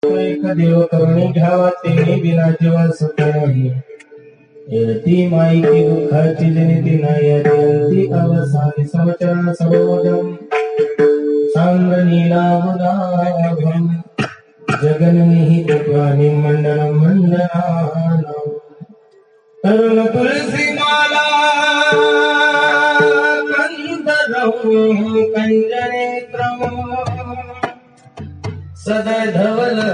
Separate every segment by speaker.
Speaker 1: एक देव करुणी घ्यावा तेने बिना जीवा सुखी ती माई की दुःखाची जनिती नाही ती अवसानी समचरण सरोजम सांगनीलाभम जगन्निहित प्राणी मंडलम मंडनानाम तरुण तुलसी माला कंदरहं कंजनेत्रम सदधवलहासं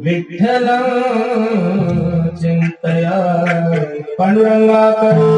Speaker 1: विठ्ठलं चिंतया पांडुरंगाकरं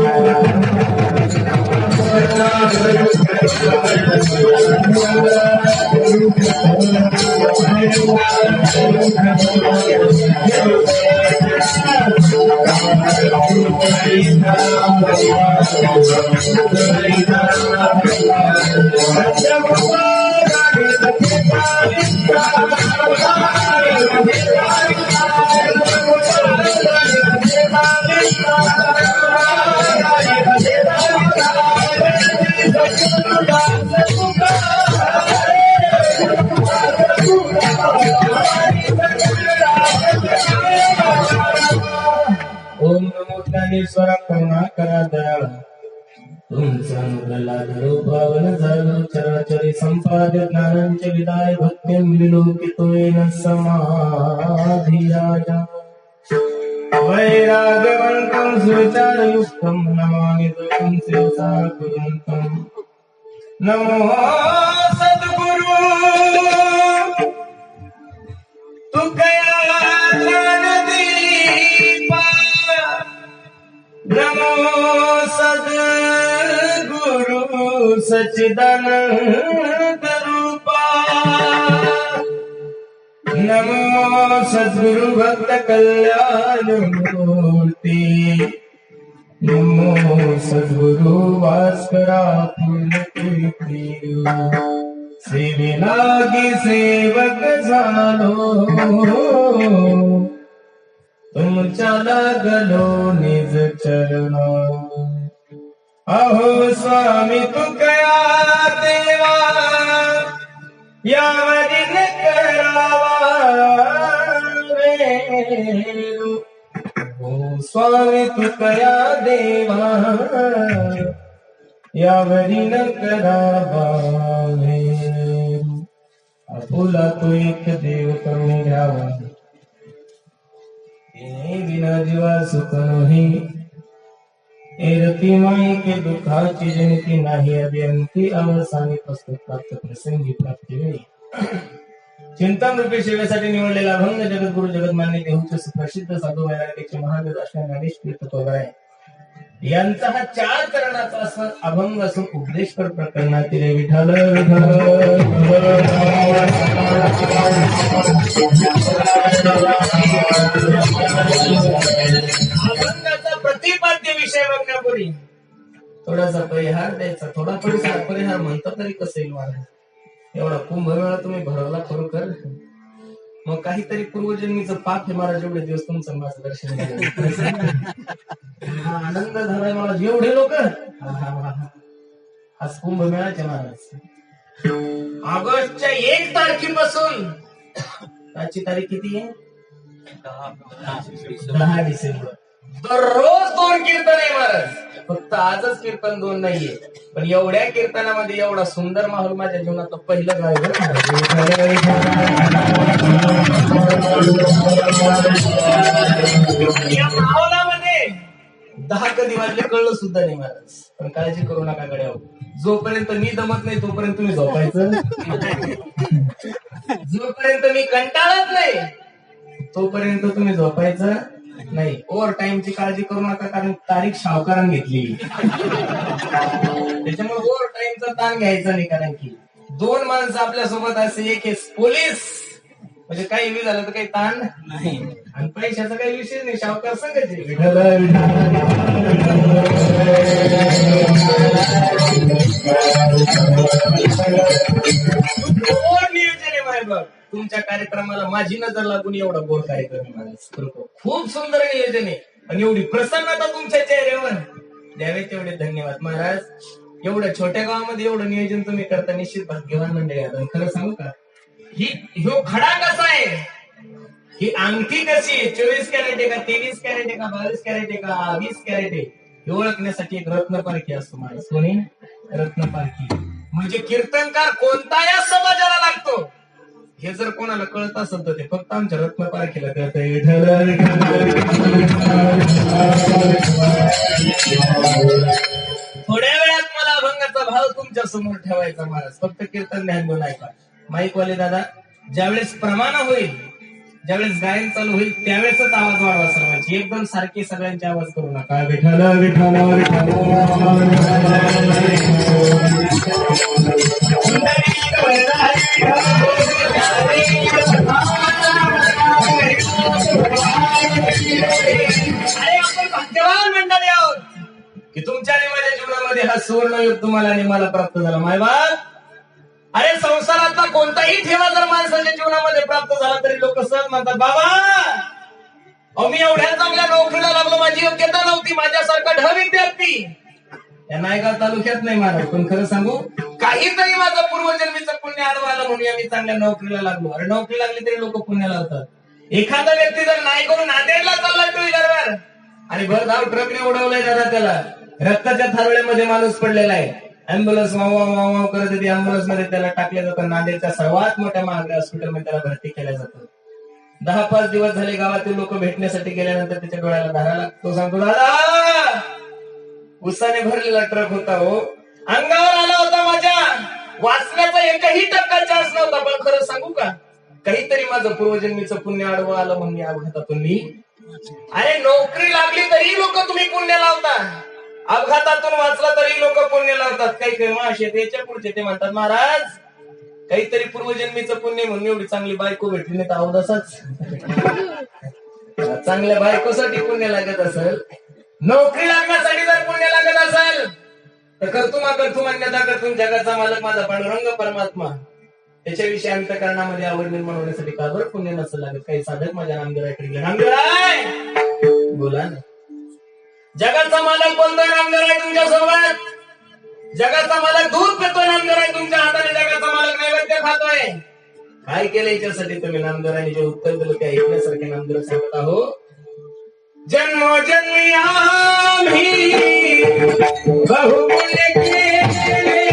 Speaker 1: ओम नमो ज्ञानेश्वरा करुणाकरा दयाळा तुमचा अनुग्रहाद रूपावन झालो चराचरी संपाद्य ज्ञानांचे विदाय भक्तीं विलोकितोयन समाधियाजा वैराग्यवंतं सुविचारयुक्तं नमामि तुं शिवसाकुरन्तं नमो सद्गुरु तुकया ज्ञानदीपा नमो सद्गुरु सच्चिदानंद रूपा नमो सद्गुरु भक्त कल्याण मूर्ति नमो सद्गुरु भास्करा पूर्णकीर्ति सेवे लागी सेवक झालो तुमच्या लागलो निज चरण अहो स्वामी तुकया देवा यावरी न करावा वेरू हो स्वामी तुकया देवा यावरी न करावा वेरू आपुला तो एक देव करुणी घ्यावा बिना जीवा सुख नाही एरती माई के दुःखाची जनिती नाही अभियंती अवसानी पुस्तक प्राप्त प्रसंगी प्राप्ती वेळी चिंतन रूपी सेवेसाठी निवडलेला अभंग जगद्गुरु जगन्मान्य देहूचे सुप्रसिद्ध साधू वैराग्याचे महादेव अष्टांग गणेश तीर्थोबराय यांचा हा 4 करणाचा असा अभंग असून उपदेशपर प्रकरणातील विठ्ठल विठ्ठल अभंगाचा प्रतिपाद्य विषय बघण्यापूर्वी थोडासा परिहार द्यायचा थोडा परिहार म्हणता तरी कसं येईल मला एवढा कुंभमेळा तुम्ही भरवला खरोखर मग काहीतरी पूर्वजन्मीचं पाप हे मला जेवढे दिवस तुमचं माझं दर्शन आनंद झालाय मला जेवढे लोक आज कुंभमेळाचे महाराज ऑगस्टच्या 1 तारखेपासून आजची तारीख किती आहे 10 डिसेंबर दररोज 2 कीर्तन आहे महाराज फक्त आजच कीर्तन 2 नाहीये पण एवढ्या कीर्तनामध्ये एवढा सुंदर माहोल माझ्या जीवनातलं पहिलं गाव या माहोलामध्ये 10 कधी वाजले कळलं सुद्धा नाही महाराज पण काळजी करू नका गड्या जोपर्यंत मी दमत नाही तोपर्यंत तुम्ही झोपायचं जोपर्यंत मी कंटाळत नाही तोपर्यंत तुम्ही झोपायचं नाही ओव्हर टाइमची काळजी करू नका कारण तारीख सावकारांनी घेतली त्याच्यामुळे ओव्हर टाइमचा ताण घ्यायचा नाही कारण की 2 माणसं आपल्या सोबत असे एक पोलीस म्हणजे काही बी झालं तर काही ताण नाही आणि पैशाचा काही विषय नाही सावकार सांगायचे नियोजन आहे माय बघ तुमच्या कार्यक्रमाला माझी नजर लागून एवढा गोड कार्यक्रम आहे खूप सुंदर नियोजन आहे आणि एवढी प्रसन्नता तुमच्या चेहऱ्यावर द्यावे तेवढे धन्यवाद महाराज एवढ्या छोट्या गावामध्ये एवढं नियोजन तुम्ही करता निश्चित भाग्यवान मंडळी आता खरं सांगू का ही ह्यो खडा कसा आहे, ही अंगठी कशी आहे, 24 कॅरेट आहे का, 23 कॅरेट आहे का, 22 कॅरेट आहे का, 20 कॅरेट आहे, हे ओळखण्यासाठी एक रत्नपारखी असतो माणूस. कोणी? रत्नपारखी. म्हणजे कीर्तनकार कोणता या समाजाला लागतो हे जर कोणाला कळत असेल तर ते फक्त आमच्या रत्नपारखीला कळत. थोड्या वेळात मला अभंगाचा भाव तुमच्या समोर ठेवायचा महाराज, फक्त कीर्तन ध्यान देऊन ऐका. माईकवाले दादा, ज्यावेळेस प्रमाण होईल, ज्यावेळेस गायन चालू होईल त्यावेळेसच आवाज वाढवा सर्वांची, एकदम सारखे सगळ्यांचे आवाज करू नका. विठ्ठल विठ्ठल विठ्ठल. अरे आपण भाग्यवान मंडळी आहोत की तुमच्या आणि माझ्या जीवनामध्ये हा सुवर्णयुग तुम्हाला आणि मला प्राप्त झाला. मायबाप, अरे संसारातला कोणताही ठेवा जर माणसाच्या जीवनामध्ये प्राप्त झाला तरी लोक सहज म्हणतात, बाबा मी एवढ्या चांगल्या नोकरीला लागलो, माझी योग्यता नव्हती, माझ्यासारखा ढ विद्यार्थी या नायगाव तालुक्यात नाही महाराज. पण खरं सांगू, काहीतरी माझं पूर्वजन्मीचं पुण्य आडवं आलं म्हणून मी चांगल्या नोकरीला लागलो. अरे नोकरी लागली तरी लोक पुण्य लावतात. एखादा व्यक्ती जर नाही करून नांदेडला चाललाय टू व्हीलरवर आणि भरधाव ट्रकने उडवलाय दादा, त्याला रक्ताच्या थारोळ्यामध्ये माणूस पडलेला आहे, अँब्युलन्स वाव करत होती, अँब्युलन्स मध्ये त्याला टाकलं जातं, नांदेडच्या सर्वात मोठ्या महागड्या हॉस्पिटलमध्ये त्याला भरती केलं जातं. 10-5 दिवस झाले गावातील लोक भेटण्यासाठी गेल्यानंतर त्याच्या डोळ्याला धारा लागतो. सांगतो, दादा उसाने भरलेला ट्रक होता हो, अंगावर आला होता, माझ्या वाचण्याचा एकही टक्का चान्स नव्हता. पण खरं सांगू का, काहीतरी माझं पूर्वजन्मीचं पुण्य आडवं आलं म्हणून या अपघातातून मी. अरे नोकरी लागली तरी लोक तुम्ही पुण्य लावता, अपघातातून वाचला तरी लोक पुण्य लावतात. काही माशे त्याच्या पुढचे ते म्हणतात, महाराज काहीतरी पूर्वजन्मीचं पुण्य म्हणून एवढी चांगली बायको भेटली नाही तर अवदासाच. चांगल्या बायकोसाठी पुण्य लागत असेल, नोकरी लागण्यासाठी जर पुण्य लागत असेल तर कर्तुम अन्यथा कर्तुम, जगाचा मालक माझा पांडुरंग परमात्मा, त्याच्याविषयी अंतःकरणामध्ये आवड निर्माण होण्यासाठी का बरं पुण्य नसेल लागत. काही साधक माझ्या नामदेवराकडे गेले. नामदेवराय बोला ना. जगाचा मालक बोलतोय नामदेवराय तुमच्या सोबत, जगाचा मालक दूध पितोय नामदेवराय तुमच्या हाताने, जगाचा मालक नैवेद्य खातोय. काय केलं याच्यासाठी तुम्ही? नामदेवराने जे उत्तर दिलं ते ऐकण्यासारखे नामदेव सांगत आहो. जन्मोजन्मी आम्ही बहुपुण्य केले,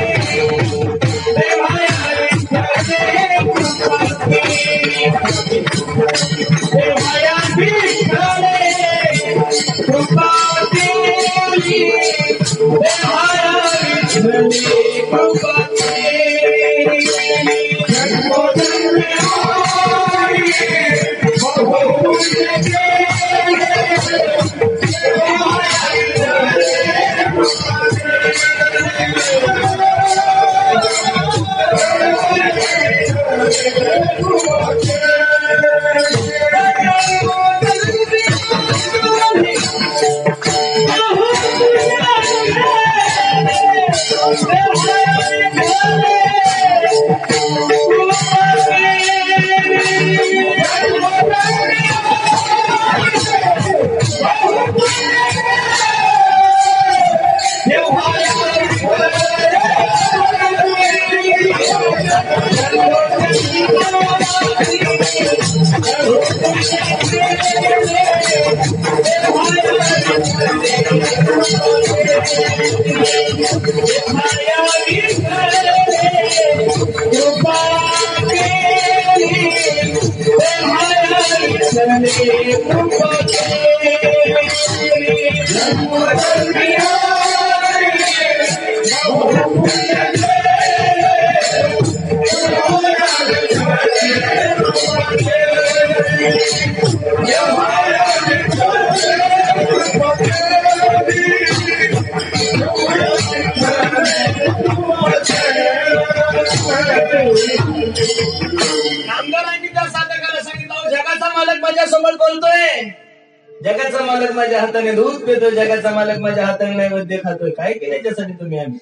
Speaker 1: जगाचा मालक माझ्या हाताने दूध पितोय, जगाचा मालक माझ्या हाताने नैवेद्य खातोय. काय केलं याच्यासाठी तुम्ही? आम्ही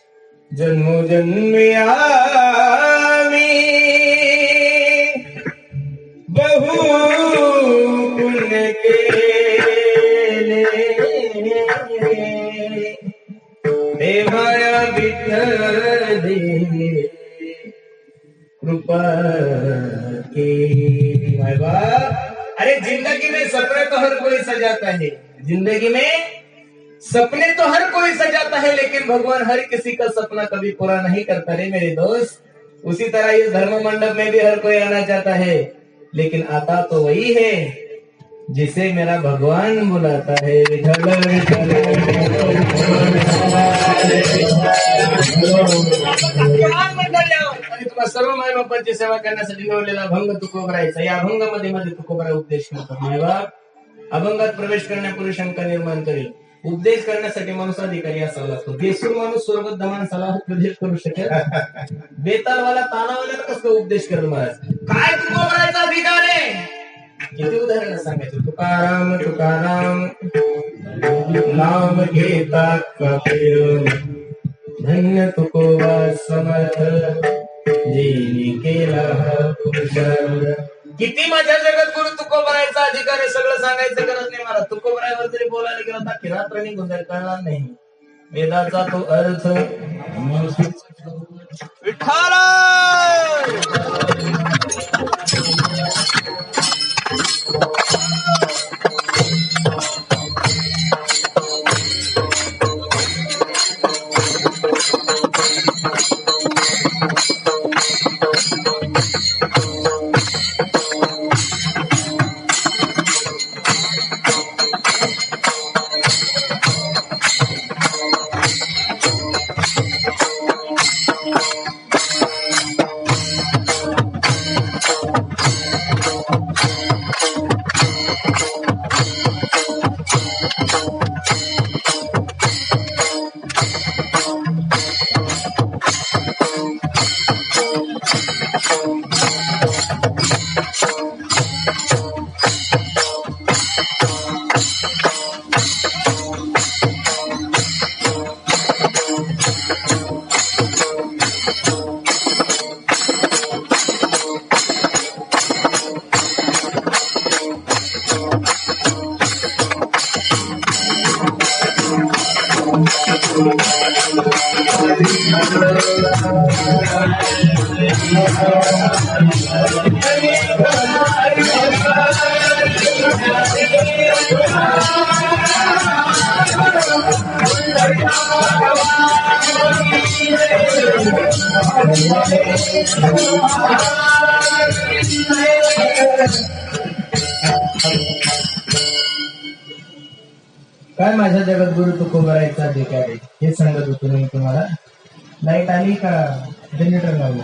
Speaker 1: जन्मोजन्मी आम्ही बहु पुण्य केले, देवाया विठ्ठल कृपा के माय बाप। अरे जिंदगी में सपने तो हर कोई सजाता है, जिंदगी में सपने तो हर कोई सजाता है, लेकिन भगवान हर किसी का सपना कभी पूरा नहीं करता रे मेरे दोस्त। उसी तरह इस धर्म मंडप में भी हर कोई आना चाहता है, लेकिन आता तो वही है जिसे मेरा भगवान बुलाता है। आणि तुम्हाला सर्व माय बापांची सेवा करण्यासाठी निवडलेला अभंग तुकोबरायचा। या अभंगामध्ये मध्ये तुकोबरा उपदेश करतात। मायबाप अभंगात प्रवेश करण्यापूर्वी शंका निर्माण करेल। उपदेश करण्यासाठी माणूस अधिकारी असावा लागतो। बेसूर माणूस स्वर्गोत्तम माणसाला उपदेश करू शकेल? बेतालवाला तालावाल्याला कसं उपदेश करेल महाराज? काय तुकोबरायचा अधिकार आहे? किती उदाहरण सांगायचे? तुकाराम तुकाराम नाम घेता कबीर, धन्य तुकोबा समर्थ जेनी केला पुरुषार्थ। किती माझ्या जगत गुरु तुकोबरायचा अधिकार आहे, सगळं सांगायचं गरज नाही मला। तुकोबरायवर जरी बोलायला गेलं तर रात्र निघून जाईल, कळणार नाही वेदाचा तो अर्थ। विठ्ठल काय माझ्या जगत गुरु तुकोबरायचा अधिकार आहे हे सांगत होतो मी तुम्हाला। लाईट आली का? जनरेटर लावलं।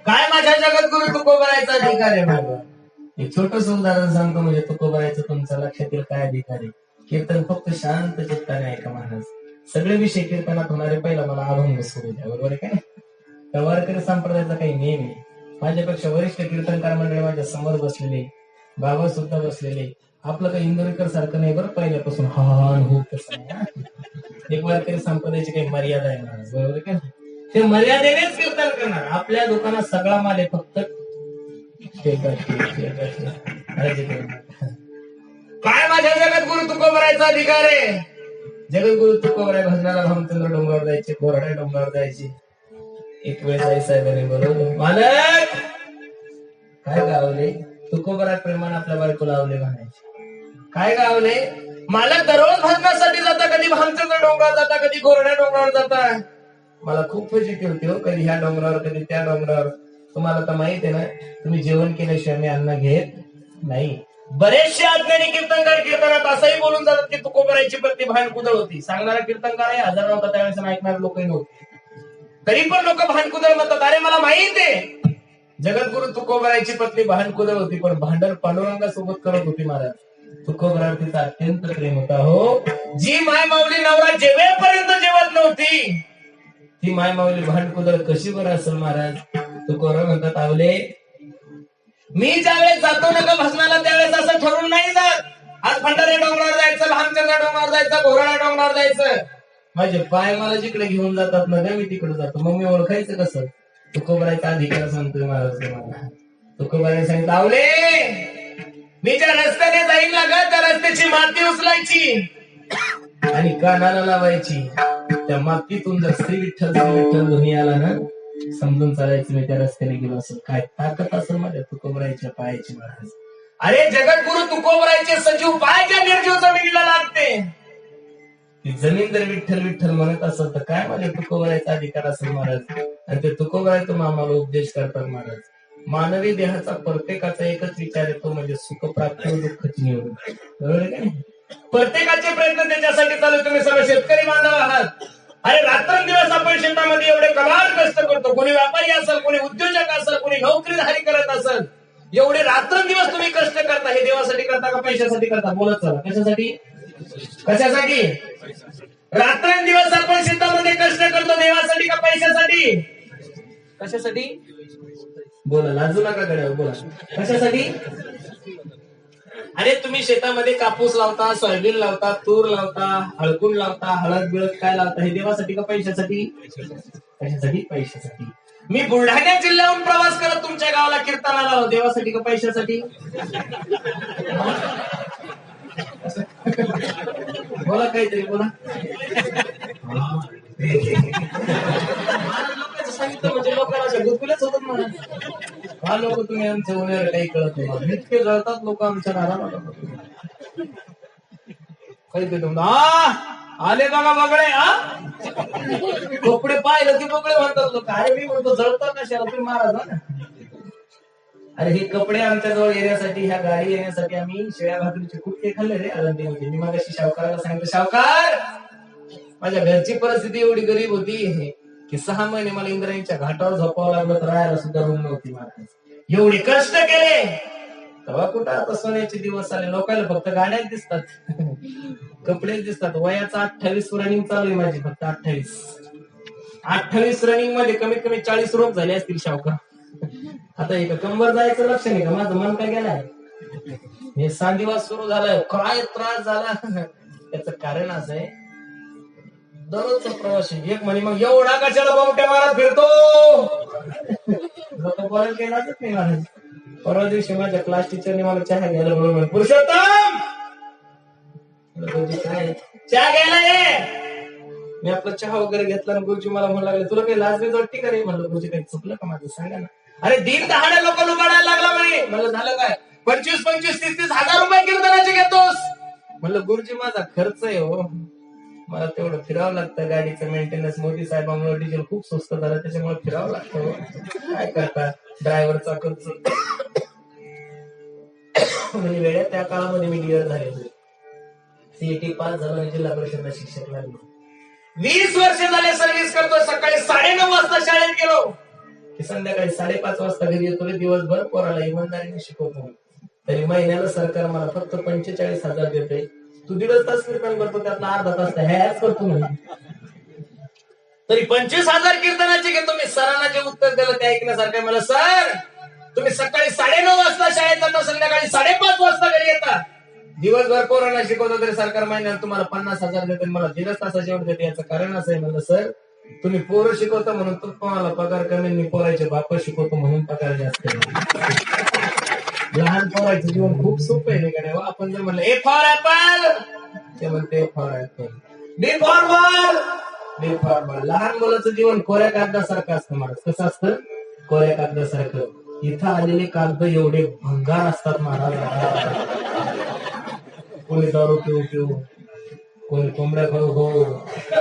Speaker 1: काय माझ्या जगत गुरु तुकोबरायचा अधिकार आहे माझा? एक छोटस उदाहरण सांगतो म्हणजे तुकोबरायचं तुमच्या लक्षात येईल काय अधिकार आहे। कीर्तन फक्त शांत चित्ताने ऐका महाराज। सगळे विषय कीर्तनात होणारे पहिला मला अभंग सुरू द्या, बरोबर आहे काय? वारकरी संप्रदायाचा काही नियम आहे। माझ्यापेक्षा वरिष्ठ कीर्तनकार मंडळी माझ्या समोर बसलेले, बाबा सुद्धा बसलेले। आपलं काही इंदोरीकर सारखं नाही बरं, पहिल्यापासून हा हो तसं नाही। एक वारकरी संप्रदायाची काही मर्यादा आहे महाराज, बरोबर आहे का? ते मर्यादेनेच कीर्तन करणार। आपल्या दुकानात सगळा माल आहे, फक्त काय माझ्या जगत गुरु तुकोबरायचा अधिकार आहे? जगत गुरु तुकोबराय भजनाला भामचंद्र डोंगरावर जायचे, कोरड्या डोंगरावर जायचे। एक वेळ आई साहेबांनी बरोबर मालक काय गावले? तुकोबराय प्रेमाने आपल्या बायकोला आवले म्हणायचे। काय गावले? मालक दररोज भजनासाठी जाता, कधी भामचंद्र डोंगरावर जाता, कधी कोरड्या डोंगरावर जाता। मला खूप फजिती होती हो, कधी ह्या डोंगरावर कधी त्या डोंगरावर। तुम्हाला तर माहित आहे ना, तुम्ही जेवण केल्याशिवाय मी अन्न घेत नाही। बरेचसे अज्ञानी कीर्तनकार कीर्तनात असंही बोलून जातात की तुकोबरायची पत्नी भान कुदळ होती। सांगणारा कीर्तनकार आहे हजार नव्हता त्यावेळेस, ऐकणारे लोकही नव्हते, तरी पण लोक भान कुदळ म्हणतात। अरे मला माहित आहे जगद्गुरु तुकोबरायची पत्नी भान कुदळ होती, पण भांडण पांडुरंगासोबत करत होती महाराज। तुकोबरावर तिचा अत्यंत प्रेम होता. हो, जी माय माऊली नवरा जेवेपर्यंत जेवत नव्हती, ती माय माऊली भांडकुदळ कशी बरं असेल महाराज. तुकोबराव म्हणतात, आवले मी ज्यावेळेस जातो नका भस्माला त्यावेळेस असं ठरवून नाही जात, आज भंडारे डोंगरावर जायचं, भामचंद्र डोंगरावर जायचं, घोराळा डोंगरावर जायचं. माझे पाय मला जिकडे घेऊन जातात ना मी तिकडे जातो. मग मी ओळखायचं कसं? तुकोबराचा अधिकार सांगतोय महाराज तुम्हाला. तुकोबराने सांगितलं, आवले मी ज्या रस्त्याने जाईल ना ग, त्या रस्त्याची माती उचलायची आणि कानाला लावायची. त्या मातीतून जर श्री विठ्ठल ध्वनी आला ना, समजून चालायचं मी त्या रस्त्याने गेलो असेल. काय ताकद असेल माझ्या तुकोबराच्या पायाची महाराज. अरे जगद्गुरु तुकोबराचे सजीव पाय ज्या निर्जीव जमिनीला लागते, ती जमीन जर विठ्ठल विठ्ठल म्हणत असेल तर काय माझ्या तुकोबराचा अधिकार असेल महाराज. आणि ते तुकोबराचे आम्हाला उपदेश करतात महाराज. मानवी देहाचा प्रत्येकाचा एकच विचार येतो, म्हणजे सुखप्राप्ती व दुःखाची निवड. बरोबर आहे का नाही? प्रत्येकाचे प्रयत्न त्याच्यासाठी चालू. तुम्ही सर्व शेतकरी बांधव आहात. अरे रात्रंदिवस आपण शेतामध्ये एवढे कमाल कष्ट करतो. कोणी व्यापारी असेल, कोणी उद्योजक असेल, कोणी नोकरीधारी करत असेल, एवढे रात्रंदिवस तुम्ही कष्ट करता. हे देवासाठी करता का पैशासाठी करता? बोलत चला. कशासाठी? कशासाठी? रात्रंदिवस आपण शेतामध्ये कष्ट करतो, देवासाठी का पैशासाठी? कशासाठी? बोला, लाजू नका गड्या, बोला. कशासाठी? अरे तुम्ही शेतामध्ये कापूस लावता, सोयाबीन लावता, तूर लावता, हळकुंड लावता, हळद बिळद काय लावता, हे देवासाठी का पैशासाठी? कशासाठी? पैशासाठी. मी बुलढाणा जिल्ह्याहून प्रवास करत तुमच्या गावाला कीर्तनाला आलो, देवासाठी का पैशासाठी? बोला काहीतरी, बोला. सांगितलं म्हणजे लोकांना अशा गुदगुल्याच होतात म्हणा. हा लोक तुम्ही आमच्या उन्हाळ्यात काही कळत नाही, इतके जळतात लोक आमच्या दाराला. काहीतरी आले बघा बगळे, कपडे पाहिलं की बगळे म्हणतात लोक. अरे मी म्हणतो जळतात कशाला, तुम्ही महाराज ना. अरे हे कपडे आमच्या जवळ येण्यासाठी, ह्या गाडी येण्यासाठी आम्ही शेळ्या भाकरीचे कुटके खाल्ले रे आनंदीमध्ये. मी मागाशी शावकाराला सांगितलं, शावकार माझ्या घरची परिस्थिती एवढी गरीब होती की 6 महिने मला इंद्रायणीच्या घाटावर झोपावं लागलं, तर राहायला सुद्धा रूम नव्हती महाराज. एवढे कष्ट केले तेव्हा कुठं आता सोन्याचे दिवस आले. लोकांना फक्त गाड्याच दिसतात, कपडेच दिसतात. वयाचा 28 रनिंग चालू आहे माझी, फक्त 28 रनिंग मध्ये कमीत कमी 40 रोग झाले असतील शावकार. आता एक कंबर जायचं लक्ष नाही का? माझं मन काय गेलाय, हे सांधिवास सुरू झालाय. काय त्रास झाला त्याचं कारण असं आहे, दररोजचा प्रवासी एक म्हणे मग एवढा कशाला बावट्या मारत फिरतो, लोक बोलायला काही लागत नाही महाराज. परवा दिवशी माझ्या क्लास टीचरने मला चहा घ्यायला बोलवलं. पुरुषोत्तम काय चहा घ्यायला ये. मी आपला चहा वगैरे घेतला आणि गुरुजी मला म्हणू लागले, तुला काही लाज नाही वाटते का रे? म्हणलं गुरुजी काही चुकलं का माझं, सांगा ना. अरे दिन दहाडे लोक लुबाडायला लागला म्हणे. म्हणलं झालं काय? 25, 25, 30 हजार रुपये कीर्तनाचे घेतोस. म्हणलं गुरुजी माझा खर्च आहे हो, मला तेवढं फिरावं लागतं. गाडीचं मेंटेनन्स, मोदी साहेबांमुळे डिझेल खूप स्वस्त झालं, त्याच्यामुळे फिरावं लागतं. काय करता, ड्रायव्हरचा खर्च. म्हणजे वेळेत त्या काळामध्ये मी डिअर झाले, सीईटी पास झालो आणि जिल्हा परिषदला शिक्षक लागलो. 20 वर्ष झाले सर्व्हिस करतो. सकाळी 9:30 वाजता शाळेत गेलो की संध्याकाळी 5:30 वाजता घरी येतो. दिवसभर पोराला इमानदारीने शिकवतो. तरी महिन्याला सरकार मला फक्त 45,000 देते. तू 1.5 तास कीर्तन करतो, त्यातला अर्धा तास हॅच करतो म्हणे. तरी 25,000 कीर्तनाचे घेतो. मी सरांना जे उत्तर दिलं ते ऐकण्यासारखं. मला सर तुम्ही सकाळी 9:30 वाजता शाळेत जाता, संध्याकाळी 5:30 वाजता घरी येता, दिवसभर पोरांना शिकवतो, तरी सरकार महिन्याला तुम्हाला 50,000 देते, मला 1.5 तासाचे एवढे देते. याचं कारण असं आहे. म्हणलं सर तुम्ही पोरं शिकवता म्हणून तुम्हाला पगार कमी, मी पोराचे बाप शिकवतो म्हणून पगार जास्त. लहान पोराचं जीवन खूप सोपं आहे का नाही? आपण जर म्हणलं ए फॉर ऍपल, ते म्हणते for apple. B for ball, B for ball. लहान मुलाचं जीवन कोऱ्या कागदासारखं असतं महाराज. कसं असतं? कोऱ्या कागदासारखं. इथं आलेले कागद एवढे भंगार असतात महाराज. कोणी दारू पिऊ पिऊ, कोणी कोंबड्या खाऊ खाऊ.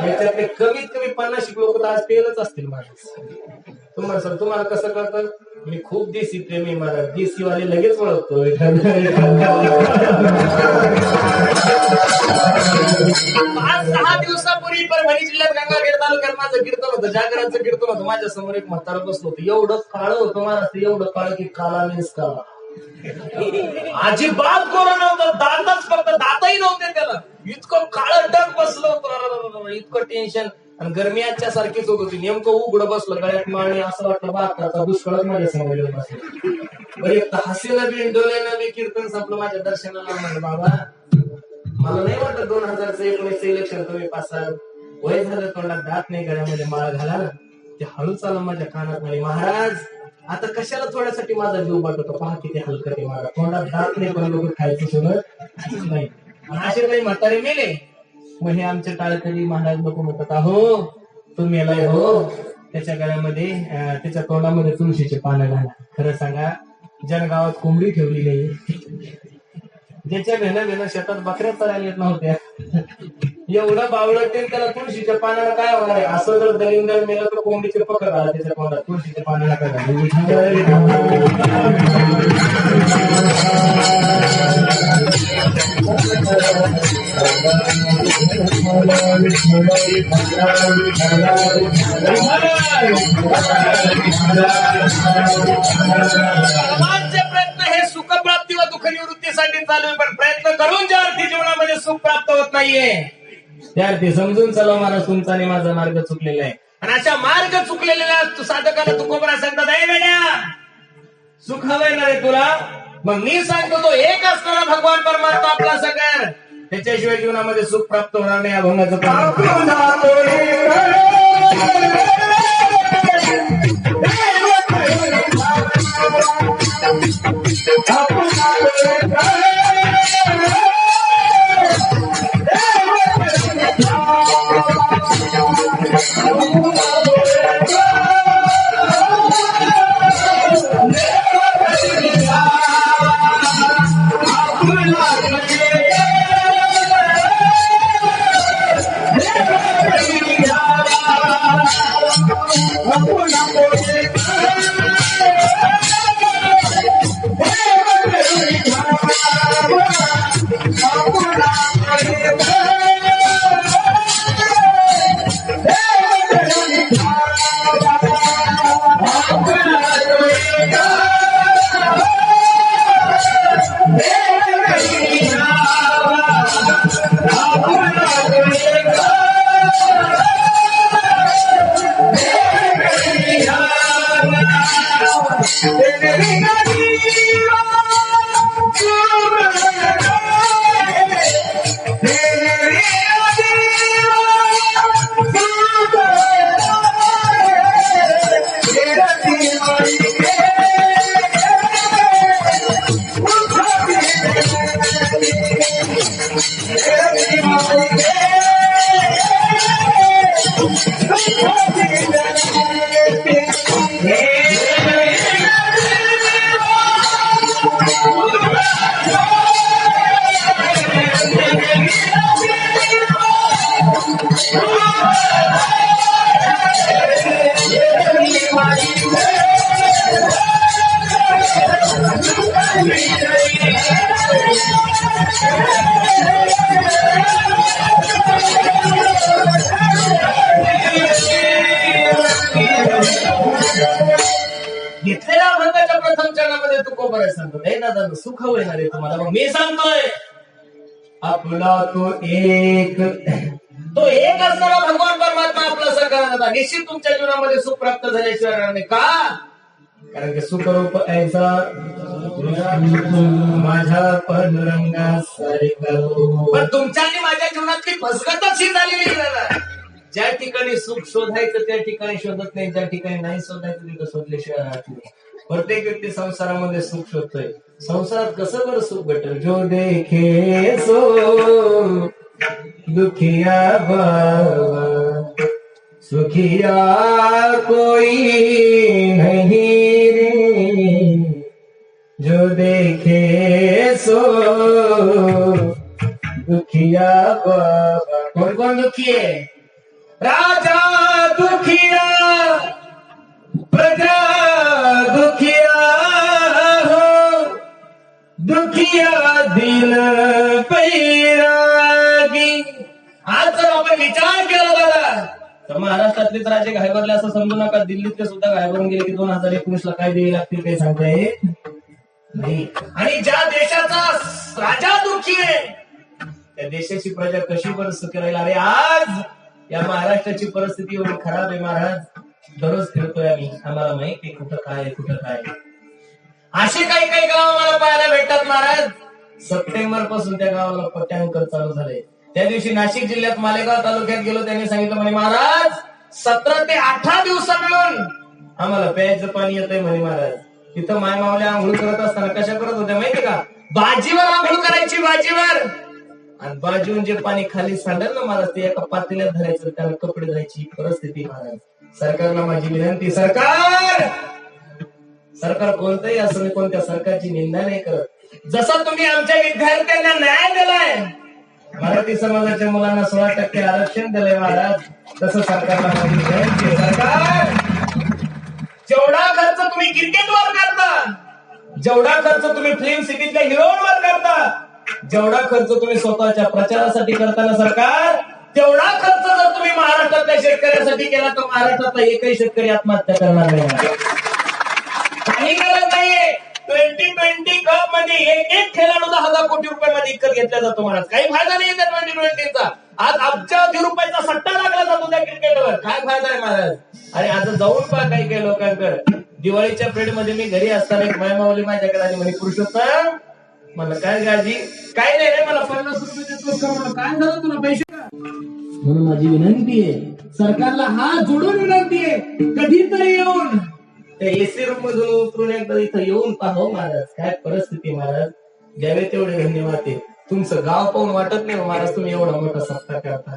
Speaker 1: याच्यातले कमीत कमी 50 लोक तर आज पेलच असतील महाराज. तुम्हाला सर तुम्हाला कसं कळतं? मी खूप देशी प्रेमी महाराज. देशी वाले लगेच ओळखतोय. 5-6 दिवसापूर्वी परभणी जिल्ह्यात गंगाखेड तालुक्यात माझं कीर्तन होतं, जागराचं कीर्तन होतं. माझ्या समोर एक म्हातारा बसलो होतं. एवढं काळं होतं महाराज, एवढं काळं की काला मीन्स काला. अजिबात गोरा नव्हता, दातच फक्त दातही नव्हते त्याला. इतकं काळं डग बसलं होतं, इतकं टेन्शन. आणि गरमीच्या सारखीच होत होती. नेमकं उघड बसलं, गळ्यात माळणी, असं वाटलं भारताचा दुष्काळच माझ्या समोर येऊन बसला. बरं एक हसीनं बी डोल्यानं बी कीर्तन संपलं माझ्या दर्शनाला. म्हणलं बाबा मला नाही वाटत 2019 इलेक्शन तुम्ही पासाल. वय झालं, तोंडात दात नाही, गळ्यामध्ये माळ घाला. ते हळू चालू माझ्या कानात म्हणे, महाराज आता कशाला थोड्यासाठी माझा जीव वाटतो, पहा किती हलकं ते मारा. तोंडात दात नाही पण लोक खायचं सोडत नाही. असे काही म्हातारे मेले. मग हे आमच्या टाळकरी महाराज लोक म्हणतात, अहो तू मेलाय हो, त्याच्या गळ्यामध्ये त्याच्या तोंडामध्ये तुळशीचे पानं घाला. खरं सांगा, जनगावात कोंबडी ठेवली नाही, ज्याच्या भेनं शेतात बकऱ्या चरायला येत नव्हत्या, एवढं बावळटेल त्याला तुळशीच्या पानाला काय होणार आहे. असं जर दलिंदर मेलं तर कोंबडीचे पकड आला त्याच्या तोंडात, तुळशीच्या पानाला काय प्रयत्न हे सुखप्राप्ती व दुःख निवृत्तीसाठी चालू आहे. पण प्रयत्न करून ज्या अर्थी जीवनामध्ये सुख प्राप्त होत नाहीये, त्या अर्थी समजून चला महाराज तुमचा आणि माझा मार्ग चुकलेला आहे. आणि अशा मार्ग चुकलेल्या साधकाला तुकोबरा सांगतात, आहे बेड्या सुख हवंय ना रे तुला, मग मी सांगतो तो एक असणारा भगवान परमात्मा आपला सगळ्या, त्याच्याशिवाय जीवनामध्ये सुख प्राप्त होणार नाही. अभंगाचं घेतलेल्या अभंगाच्या प्रथम चरणामध्ये तुकोबरा सांगतो, हे दादा सुख होणार आहे तुम्हाला. मग मी सांगतोय आपला तो एक असणारा भगवान परमात्मा आपला सगळा निश्चित तुमच्या जीवनामध्ये सुख प्राप्त झाल्याशिवाय राहणार नाही. का? कारण की सुखरूप ऐसा माझ्या पांडुरंगा पण तुमच्या आणि माझ्या जीवनातली फसगतच ही झालेली दादा. ज्या ठिकाणी सुख शोधायचं त्या ठिकाणी शोधत नाही, ज्या ठिकाणी नाही शोधायचं तिथं शोधल्याशिवाय राहत नाही. प्रत्येक व्यक्ती संसारामध्ये सुख शोधतोय. संसारात कसं बरं सुख भेटेल? जो देखे सो दुखिया बाबा सुखिया कोई नहीं रे, जो देखे सो दुखिया बाबा. कौन कौन दुखी है? राजा दुखिया, प्रजा दुखिया हो, दुखिया दिन पैरागी. आज जर आपण विचार केला दादा तर महाराष्ट्रातलेच राजे घायवरले असं समजू नका. दिल्लीतले सुद्धा घायवरून गेले की 2019 ला काय द्यावे लागतील काही सांगता येत नाही. आणि ज्या देशाचा राजा दुःखी आहे त्या देशाची प्रजा कशी बरं सुखी राहील. अरे आज या महाराष्ट्राची परिस्थिती एवढी खराब आहे महाराज. दररोज फिरतोय आम्ही, आम्हाला माहिती कुठं काय कुठं काय. असे काही काही गाव मला पाहायला भेटतात महाराज. सप्टेंबर पासून त्या गावाला पट्ट्यांकर चालू झाले. त्या दिवशी नाशिक जिल्ह्यात मालेगाव तालुक्यात गेलो, त्यांनी सांगितलं म्हणे महाराज 17 ते 18 दिवस मिळून आम्हाला प्यायचं पाणी येतंय म्हणे महाराज. तिथं माय मावल्या आंघोळ करत असताना कशा करत होत्या माहिती का, बाजीवर आंघोळ करायची, बाजीवर. आणि बाजून जे पाणी खाली सांडेल ना महाराज ते एका पातेल्यात धरायचं, त्याला कपडे धरायची परिस्थिती महाराज. सरकारला माझी विनंती, सरकार कोणतंही असं मी कोणत्या सरकारची निंदा नाही करत. जसा तुम्ही आमच्या विद्यार्थ्यांना न्याय दिलाय, मराठी समाजाच्या मुलांना 16% आरक्षण दिलंय महाराज, तसं सरकारला माझी विनंती. सरकार जेवढा खर्च तुम्ही क्रिकेटवर करता, जेवढा खर्च तुम्ही फिल्म सिटीतल्या हिरोवर करता, जेवढा खर्च तुम्ही स्वतःच्या प्रचारासाठी करताना सरकार, तेवढा खर्च जर तुम्ही महाराष्ट्रातल्या शेतकऱ्यासाठी केला तर महाराष्ट्रातला एकही शेतकरी आत्महत्या करणार नाही. काही गरज नाहीये. 2020 कप मध्ये एक खेळाडू 10,000 कोटी रुपयामध्ये विकत घेतला जातो महाराज. काही फायदा नाही त्या 2020चा. आज अब्जावधी रुपयाचा सट्टा लागला जातो त्या क्रिकेटवर. काय फायदा आहे महाराज. आणि आता जाऊन पहा काही काही लोकांकडे. दिवाळीच्या पिरियड मध्ये मी घरी असताना एक मायमावली माझ्याकडे आली म्हणे, पुरुषोत्तम मला काय गाजी काय नाही रे, मला 50 रुपये देतोस का. मला काय झालं तुला पैसे का. म्हणून माझी विनंती आहे सरकारला, हात जोडून विनंती आहे, कधीतरी येऊन त्या एसी रूम मधून उतरून एकदा इथं येऊन पाहो महाराज काय परिस्थिती महाराज. द्यावे तेवढे धन्यवाद आहे. तुमचं गाव पाहून वाटत नाही महाराज तुम्ही एवढा मोठा सप्ताह करता.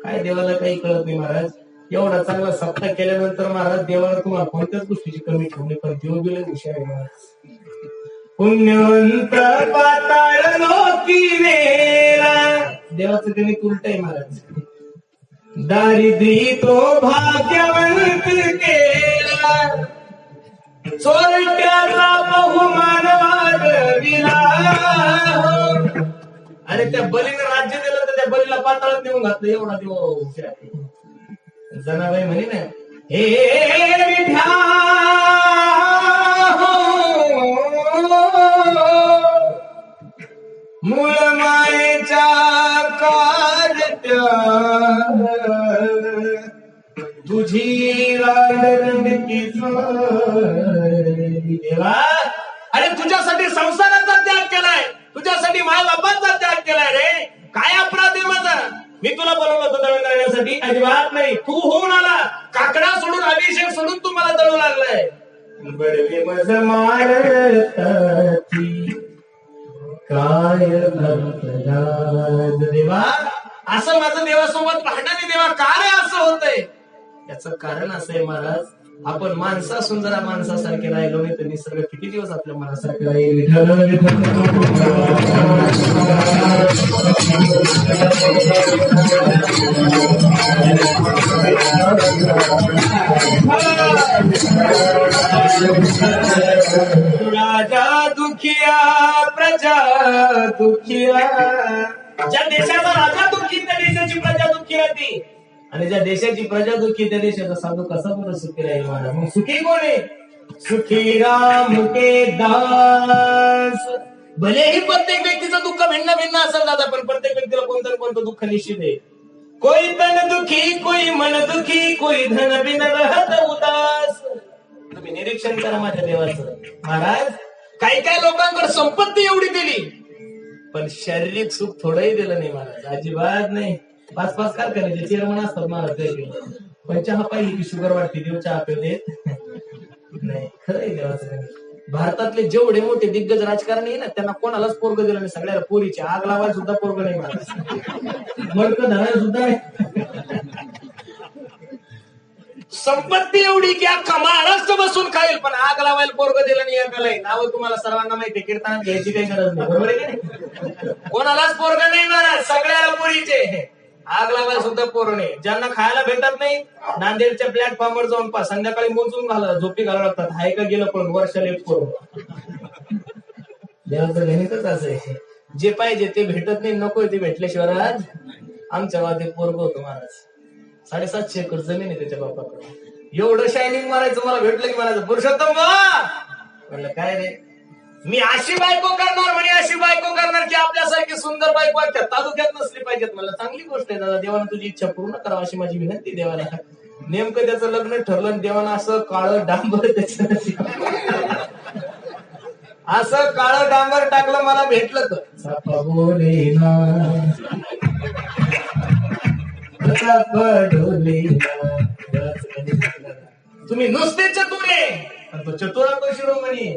Speaker 1: काय देवाला काही कळत नाही महाराज. एवढा चांगला सप्ताह केल्यानंतर महाराज देवाला तुम्हाला कोणत्याच गोष्टीची कमी ठेवली, पण देव गेले हुशार आहे महाराज. पुण्यवंत पाताळ लोकी वेला, देवाचं गणित उलट आहे महाराज. दारिद्री तो भाग्यवंत केला, चोरट्याचा बहुमान वाढविला. आणि त्या बलीने राज्य दिलं तर त्या बलीला पाताळात नेऊन घातलं. एवढा देव जनाबाई म्हणे ना, हे विठ्या मूळ मायेच्या कारत्या तुझी रांडकी देवा. अरे तुझ्यासाठी संसाराचा त्याग केलाय, तुझ्यासाठी माय बापाचा त्याग केलाय रे. काय अपराध आहे माझा. मी तुला बोलवलं होतं दळण करण्यासाठी, अजिबात नाही. तू होऊन आला, काकडा सोडून अभिषेक सोडून तू मला दळू लागलाय. बडवे मज मारती काय देवा. असं माझं देवासोबत भांडण देवा का रे असं होतंय. याचं कारण असं आहे महाराज, आपण माणसं असून जरा माणसासारखे राहिलो नाही तर निसर्ग किती दिवस आपल्या मनासारखे राहील. राजा दुखिया प्रजा दुखिया. ज्या देशाचा राजा दुःखी त्या देशाची प्रजा दुःखी राहते, आणि ज्या देशाची प्रजा दुःखी त्या देशाचा साधू कसा बरं सुखी राहील महाराज. मग सुखी कोण आहे. सुखी राम के दास. भलेही प्रत्येक व्यक्तीचं दुःख भिन्न भिन्न असेल दादा, पण प्रत्येक व्यक्तीला कोणतं कोणतं दुःख निश्चित आहे. कोई तन दुखी, कोई मन दुखी, कोई धन बिन रहत उदास. तुम्ही निरीक्षण करा माझ्या देवाचं महाराज. काही काही लोकांकडे संपत्ती एवढी दिली, पण शारीरिक सुख थोडंही दिलं नाही महाराज. अजिबात नाही. 5-5 कारखान्याचे चेअरमन असतात महाराज, पण चहा पाहिजे की शुगर वाटते, देव चहा पिते नाही. खरंय देवाचं. भारतातले जेवढे मोठे दिग्गज राजकारणी ना त्यांना कोणालाच पोरग दिलं नाही. सगळ्याला पोरीची आग लावायला सुद्धा पोरग नाही महाराज. मडकं धरायला सुद्धा नाही. संपत्ती एवढी की अख्खा महाराष्ट्र बसून खाईल, पण आग लावायला पोरग दिलं नाही. एकालाही नाव तुम्हाला सर्वांना माहिती, कीर्तनात घ्यायची काही गरज नाही. बरोबर आहे की कोणालाच पोरग नाही महाराज. सगळ्याला पोरीचे. आग लावायला सुद्धा पोरं नाही. ज्यांना खायला भेटत नाही नांदेडच्या प्लॅटफॉर्मवर जाऊन पहा, संध्याकाळी मोजून घाला झोपी घालावं लागतात. हाय का गेलं पण वर्षाला एक पोरं. देवाचं गणितच असं आहे. जे पाहिजे ते भेटत नाही, नको ते भेटल्याशिवाय. आज आमच्या गावात एक पोरग होतं महाराज, 750 एकर जमीन आहे त्याच्या बापाकडे. एवढं शायनिंग मारायचं, मला भेटलं की म्हणायचं पुरुषोत्तम बा. म्हणलं काय रे. मी अशी बायको करणार म्हणे, अशी बायको करणार की आपल्यासारखी सुंदर बायको अख्ख्या तालुक्यात नसली पाहिजेत. मला चांगली गोष्ट आहे दादा, देवानं तुझी इच्छा पूर्ण करावी अशी माझी विनंती देवाला. नेमकं त्याचं लग्न ठरलं, देवानं असं काळं डांबर त्याचं असं काळं डांबर टाकलं, मला भेटलं तर तुम्ही नुसते चतुर आहे, तो चतुरा तो शिरोमणी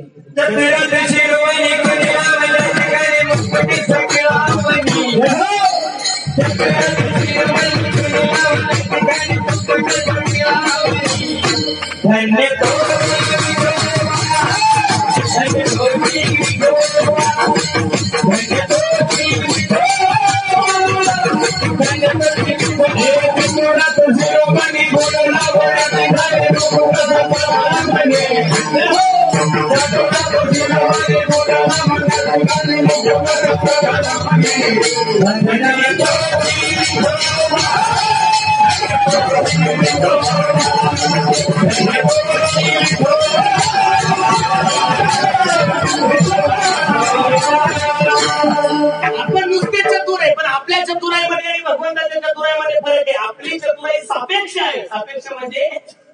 Speaker 1: आपण नुसते चतुर आहे, पण आपल्या चतुराईमध्ये आणि भगवंताच्या चतुराईमध्ये फरक आहे. आपली चतुराई सापेक्ष आहे. सापेक्ष म्हणजे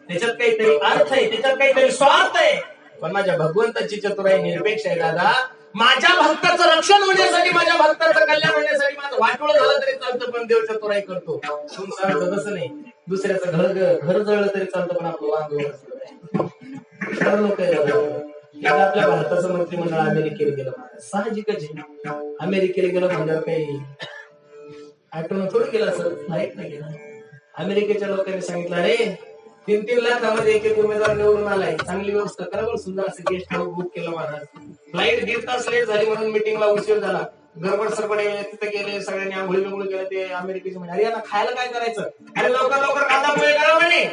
Speaker 1: त्याच्यात काहीतरी अर्थ आहे, त्याच्यात काहीतरी स्वार्थ आहे. पण माझ्या भगवंताची चतुराई निरपेक्ष आहे दादा. माझ्या भक्ताचं रक्षण होण्यासाठी, माझ्या भक्ताचं कल्याण होण्यासाठी माझं वाटोळं झालं तरी चालतं, पण देव चतुराई करतो. तुमचं तसं नाही, दुसऱ्याचं घर जळलं तरी चालतं, पण आपलं वांग लोक आपल्या भारताचं मंत्रिमंडळ अमेरिकेला गेलं. साहजिकच आहे, अमेरिकेला गेलं म्हणजे काही आठवण थोडं गेलं असं, माहित नाही गेलं. अमेरिकेच्या लोकांनी सांगितलं, अरे 3-3 लाखामध्ये एक उमेदवार निवडून आलाय, चांगली व्यवस्था करा बरं, सुंदर असं गेस्ट हाऊस बुक केलं महाराज. फ्लाईट 1.5 तास लेट झाली म्हणून मिटिंगला उशीर झाला. गडबड सरबड तिथे गेले, सगळ्यांनी आंघोळी बिंघोळी केलं. ते अमेरिकेचे म्हणजे, अरे यांना खायला काय करायचं, अरे लवकर कांदा पोहे करा म्हणे.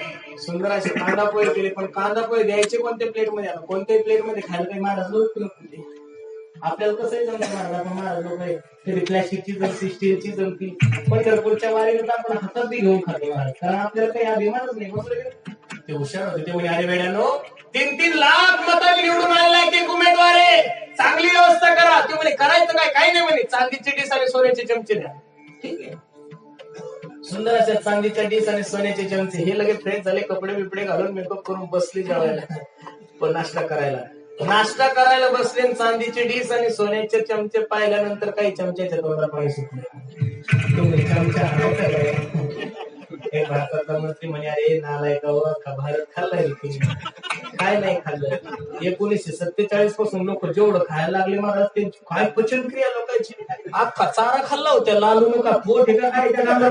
Speaker 1: सुंदर असे कांदा पोहे केले, पण कांदा पोहे द्यायचे कोणत्या प्लेटमध्ये, आता कोणत्याही प्लेटमध्ये खायला काही महाराज लोक आपल्याला कसंही जमतं महाराज. आपण महाराज लोक कधी प्लॅस्टिकची जमती, स्टीलची जमती, पंढरपूरच्या वारीला आपण हातात बी घेऊन खातो महाराज, कारण आपल्याला काही अभिमानच नाही. बरोबर ते हुशार होते, ते म्हणे, अरे वेड्यानो 3-3 लाख मतं निवडून आलेला एक उमेदवार आहे, चांगली व्यवस्था करा. ते म्हणे करायचं काय, काही नाही म्हणे, चांदीची डिश आणि सोन्याचे चमचे द्या. ठीक आहे, सुंदर अशा चांदीच्या डिश आणि सोन्याचे चमचे. हे लगेच फ्रेश झाले, कपडे बिपडे घालून मेकअप करून बसले जेवायला, पण नाश्ता करायला बसले. चांदीचे डिश आणि सोन्याचे चमचे पाहिल्यानंतर काही चमच्याच्या तोंडाला पाणी सुटले. चमचा भारताचा मंत्री म्हणे, अरे नालायक का भारत खाल्लाय तुम्ही, काय नाही खाल्लं. 1947 पासून लोक जेवढं खायला लागले महाराज, त्यांची काय पचन क्रिया लोकांची. अख्खा चारा खाल्ला होत्या, लालू नका पोट हे काय चारा,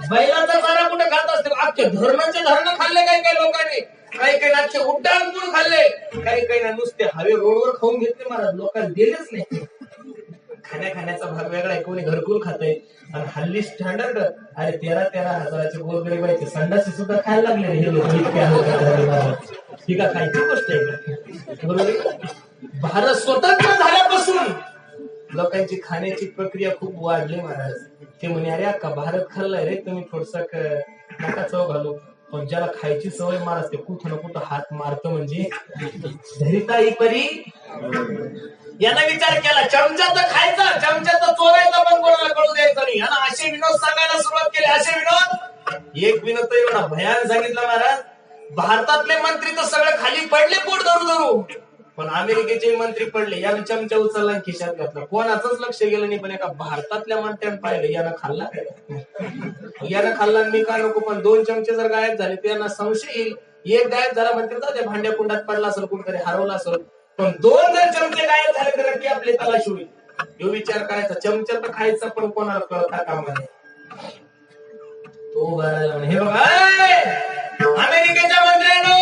Speaker 1: बैलाचा चारा कुठे खात असते. अख्खे धरणाचे धरण खाल्ले काही लोकांनी, काही अख्खे उड्डाण पूल खाल्ले, काही नुसते हवे रोडवर खाऊन घेतले महाराज, लोकांना दिलेच नाही. खाण्याचा भाग वेगळा आहे, कोणी घरकुल खातंय. आणि हल्ली स्टँडर्ड, अरे 13-13 हजाराचे गोरगरिबाचे संडासी सुद्धा खायला लागले हे लोक. ही का खायची गोष्ट आहे, बरोबर. भारत स्वतंत्र झाल्यापासून लोकांची खाण्याची प्रक्रिया खूप वाढली महाराज. ते म्हणे, अरे अक्का भारत खाल्लाय रे तुम्ही, थोडस नका चव घालू. पण ज्याला खायची सवय महाराज, ते कुठं ना कुठं हात मारतं. म्हणजे धरिता ही परी यानं विचार केला, चमचा तर खायचा, चमचा तर चोरायचा, पण कोणाला कळू द्यायचं नाही. आणि असे विनोद सांगायला सुरुवात केली. असे विनोद, एक विनोद तर एवढा भयान सांगितला महाराज, भारतातले मंत्री तर सगळे खाली पडले पोट धरू, पण अमेरिकेचे मंत्री पडले. यानं चमचा उचलला खिशात घातला, कोणाचंच लक्ष गेलं नाही. पण एका भारतातल्या मंत्र्यानं पाहिलं, यानं खाल्ला मी का नको. पण 2 चमचे जर गायब झाले तर यांना संशय येईल. एक गायब झाला म्हणते त्या भांड्या कुंडात पडला असेल, कुठेतरी हरवला असेल. पण 2 जर चमचे गायब झाले तर नक्की आपली तलाशी होईल. यो विचार करायचा, चमचा तर खायचा, पण कोणाला कळता कामा नये. तो म्हणे, हे बघा अमेरिकेच्या मंत्र्यांनो,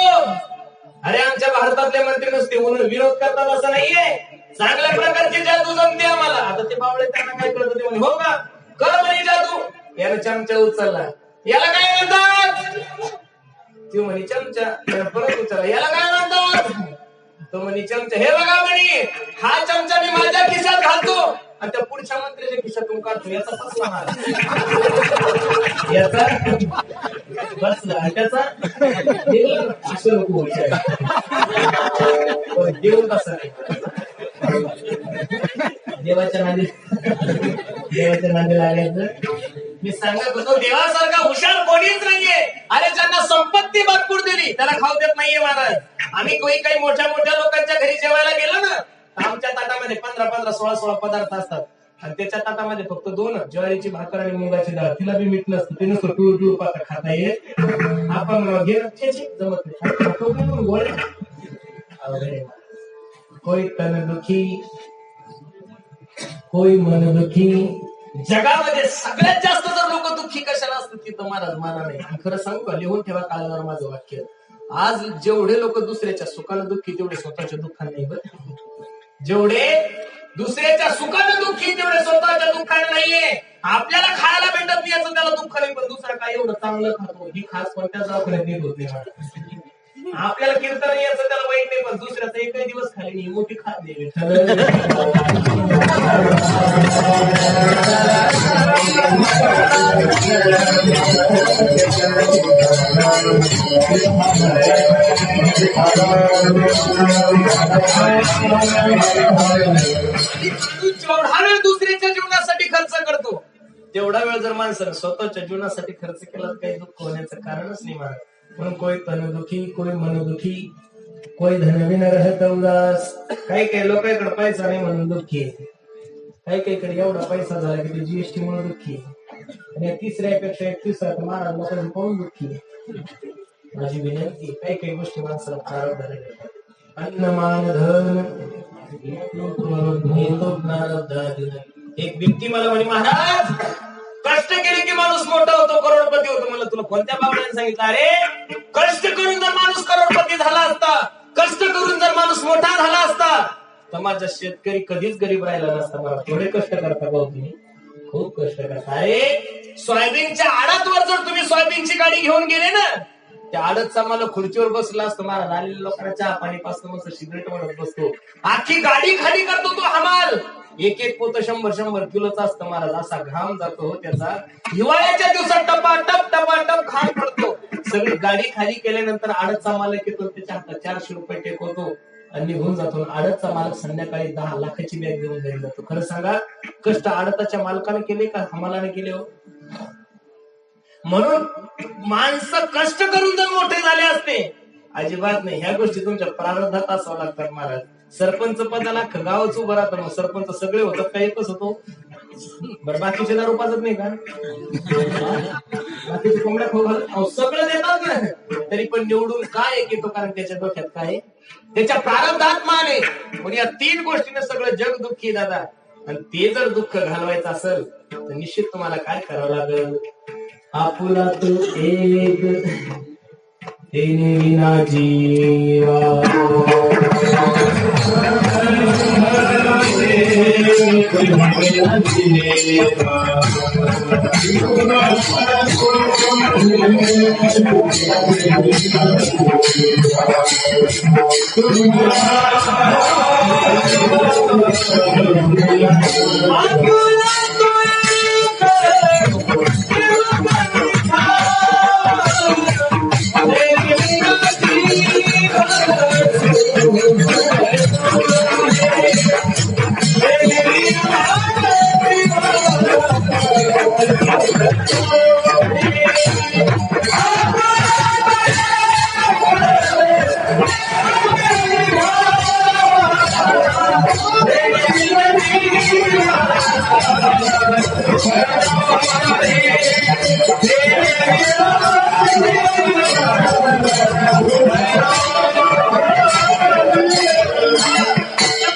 Speaker 1: अरे आमच्या भारतातले मंत्री नसते म्हणून विरोध करतात असं नाहीये, चांगल्या प्रकारची जादू जमते आम्हाला. आता ते बावळे त्यांना काय करत होते, म्हणे हो का कर म्हणे जादू. यानं चमचा उचलला, याला काय म्हणतात, ती म्हणे चमचा. परत उचलला, याला काय म्हणतात, तो म्हणे चमचा. हे बघा म्हणे, हा चमचा मी माझ्या खिशात घालतो आणि त्या पुढच्या मंत्र्याच्या खिशातून काढतो. याचा फसला मला, याचा बसला त्याचा असं नको. देऊन कसं नाही देवाच्या नादी लागायचं. मी सांगत होतो देवासारखा हुशार कोणीच नाहीये. अरे ज्यांना संपत्ती भरपूर दिली त्याला खाऊ देत नाहीये महाराज. आम्ही काही मोठ्या मोठ्या लोकांच्या घरी जेवायला गेलो ना, आमच्या ताटामध्ये 15 16 पदार्थ असतात आणि त्याच्या ताटामध्ये फक्त 2 ज्वारीची भाकर आणि मुगाची डाळ. तिला बी मीठ नसतं, ते नुसतं टूळ पाता खाता येत. आपण जमत नाही. कोई तन दुखी कोई मन दुखी. जगामध्ये सगळ्यात जास्त जर लोक दुःखी कशाला असतात तिथं महाराज मला नाही. खरं सांगू का, लिहून ठेवा काळावर माझं वाक्य. आज जेवढे लोक दुसऱ्याच्या सुखानं दुःखी तेवढे स्वतःच्या दुःखानं नाही. बरं, जेवढे दुसऱ्याच्या सुखानं दुःखी तेवढे स्वतःच्या दुःखानं नाहीये. आपल्याला खायला भेटत नाही याचं त्याला दुःख नाही, पण दुसरा काय एवढं चांगलं खातो ही खास कोणत्या दवाखान्यात नीट होत नाही. आपल्याला कीर्तन याचं त्याला वाईट नाही, पण दुसऱ्याचा एकही दिवस खाली नाही मोठी खात नाही. जेवढा वेळ दुसऱ्याच्या जीवनासाठी खर्च करतो तेवढा वेळ जर माणसानं स्वतःच्या जीवनासाठी खर्च केला तर काही दुःख होण्याचं कारणच नाही महाराज. म्हणून कोई तन दुखी कोई मन दुखी कोई धनविन रहत उदास. काही लोकांकडे पैसा नाही म्हणून दुःखी आहे. काही एवढा पैसा झाला की ते जीएसटी म्हणून दुःखी आहे. आणि तिसऱ्यापेक्षा 31 महाराज लोकांनी पाहून दुःखी आहे. माझी विनंती, काही गोष्टी माणसाला प्रारब्ध झालेल्या. अन्नमान धन एक व्यक्ती मला म्हणे महाराज कष्ट केले की माणूस मोठा होतो, करोडपती होतो. मला तुला कोणत्या बाबाने सांगितलं? अरे कष्ट करून जर माणूस करोडपती झाला असता, कष्ट करून जर माणूस मोठा झाला असता तर माझा शेतकरी कधीच गरीब राहिला नसता. मला थोडे कष्ट करता भाऊ, तुम्ही खूप कष्ट करता. अरे सोयाबीनच्या आडातवर जर तुम्ही सोयाबीनची गाडी घेऊन गेले ना, त्या आडतचा मला खुर्चीवर बसला असतो महाराज. आलेल्या लोकांना चहा पाणी पासून मस्त सिगरेट म्हणत बसतो. आखी गाडी खाली करतो तो हमाल. एक पोत 100 किलोचा असतं महाराज. असा घाम जातो त्याचा. हिवाळ्याच्या दिवसात टपाटप घाम पडतो. सगळी गाडी खाली केल्यानंतर आडतचा मालक येतो, त्याच्या हातात 400 रुपये टेकवतो आणि निघून जातो. आडतचा मालक संध्याकाळी 10 लाखाची बॅग घेऊन घरी जातो. खरं सांगा, कष्ट आडताच्या मालकाने केले का हमालाने केले हो? म्हणून माणसं कष्ट करून जर मोठे झाले असते अजिबात नाही. ह्या गोष्टी तुमच्या प्रारब्धात असावं लागतात महाराज. सरपंच पदाला गावच उभं राहतं. मग सरपंच सगळे होतात का एकच होतो? बरं बाकीचे दारू पाजत नाही का? बाकीचे कोंबड्या खोल सगळं देतात ना, तरी पण निवडून काय एक येतो? कारण त्याच्या डोक्यात काय, त्याच्या प्रारब्धात मान आहे. पण या 3 गोष्टीने सगळं जग दुःखी दादा. आणि ते जर दुःख घालवायचं असेल तर निश्चित तुम्हाला काय करावं लागेल? आपुला तू एक तेने विना जीवा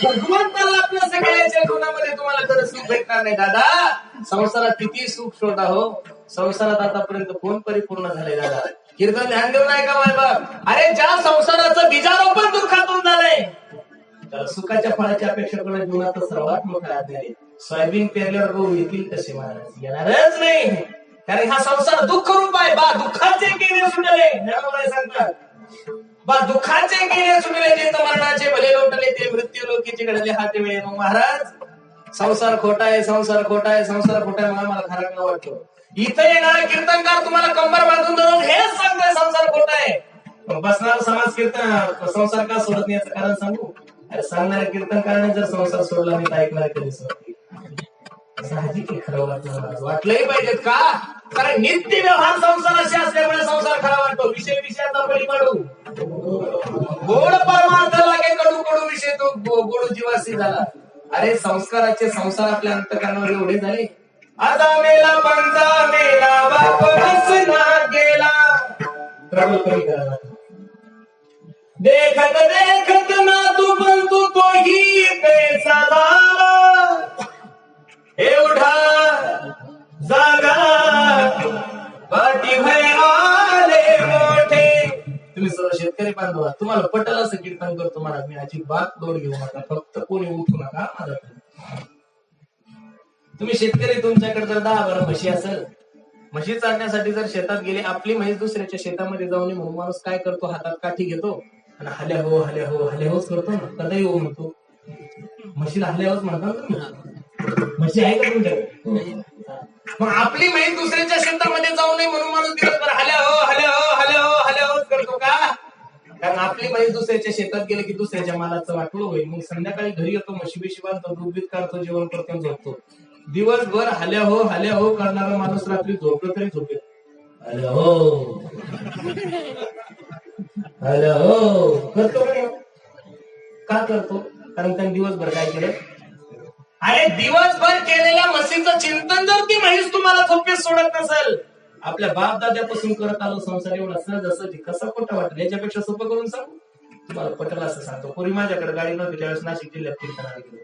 Speaker 1: भगवंताला आपल्या सगळ्याच्या जीवनामध्ये तुम्हाला खरं सुख भेटणार नाही दादा. संसारात किती सुख शोधा हो, संसारात आतापर्यंत कोण परिपूर्ण झाले दादा? कीर्तन ध्यान देऊ नाही का बाबा? अरे ज्या संसाराचं बीजारोपण दुःखातून झालंय त्याला सुखाच्या फळाची अपेक्षा करणं जीवनात सर्वात मोठा आधार आहे. सोयाबीन पेरल्यावर गहू येतील कसे महाराज? येणारच नाही. कारण हा संसार दुःख रूप आहे. बा दुःखाचे गेले सुटले सांगतात. बा दुःखाचे गेले सुटले जे मरणाचे भले लोटले ते मृत्यू लोकीचे घडले हाते वेळे. मग महाराज संसार खोटा आहे, संसार खोटा आहे, संसार खोटा आहे. मला खरा काय वाटतो? इथं येणारे कीर्तनकार तुम्हाला कंबर बांधून धरून हेच सांगताय संसार खोटा आहे. बसणार समाज कीर्तन संसार का सोडत नाही याचं कारण सांगू? अरे सांगणाऱ्या कीर्तनकाराने जर संसार सोडला नाही तर ऐकणार कधी सोडतील? साहजिक खरं वाटलंही पाहिजेत का? कारण नित्य व्यवहार संसाराशी असल्यामुळे संसार खरा वाटतो. विषय विषयाचा बळी पडू, गोड परमार्थ लागे कडू कडू विषय तो गोड जीवासी झाला. अरे संस्काराचे संसार आपल्या अंतकरणावर एवढे झाले. आता मेला पंचा मेला बाप बसना गेला. प्रबल कमी करायला देखत देखत ना तू बनतो तोही कैसा एवढा जागा पाठी भय आले मोठे. तुम्ही सर्व शेतकरी बांधवा, तुम्हाला पटल असं कीर्तन करतो महाराज मी, अजिबात लोड घेऊ नका, फक्त कोणी उठू नका माझा. तुम्ही शेतकरी, तुमच्याकडे जर 10-12 म्हशी असेल, म्हशी चालण्यासाठी जर शेतात गेले, आपली म्हैस दुसऱ्याच्या शेतामध्ये जाऊ नये म्हणून माणूस काय करतो, हातात काठी घेतो आणि हल्या हो हल्या हो हल्या होच करतो ना. कदाही हो म्हणतो, म्हशीला हल्या होच म्हणतात. म्हशी आहे का तुमच्याकडे? मग आपली म्हैस दुसऱ्याच्या शेतामध्ये जाऊ नये म्हणून माणूस दिवसभर हल्या हो हल्या हो हल्या हो हल्या होच करतो का? कारण आपली म्हैस दुसऱ्याच्या शेतात गेले की दुसऱ्याच्या मालाचं वाटलं होईल. मग संध्याकाळी घरी येतो, म्हशी बिशी बांधतो, दूध बीत काढतो, जेवण करतो, झोपतो. दिवसभर हल्या हो करणारा माणूस रात्री झोपलो तरी झोपेल. हल्या हो हल्या हो करतो का करतो? कारण त्याने दिवसभर काय केलं? अरे दिवसभर केलेल्या म्हशीचं चिंतन जर ती म्हैस तुम्हाला झोपेत सोडत नसेल, आपल्या बाप दाद्यापासून करत आलो संसार एवढा सहज असं कसं खोटं वाटलं? याच्यापेक्षा सोपं करून सांगू तुम्हाला, पटल असं सांगतो. पूर्वी माझ्याकडे गाडी नव्हती, त्यावेळेस नाशिक जिल्ह्यात कीर्तनाला गेलो.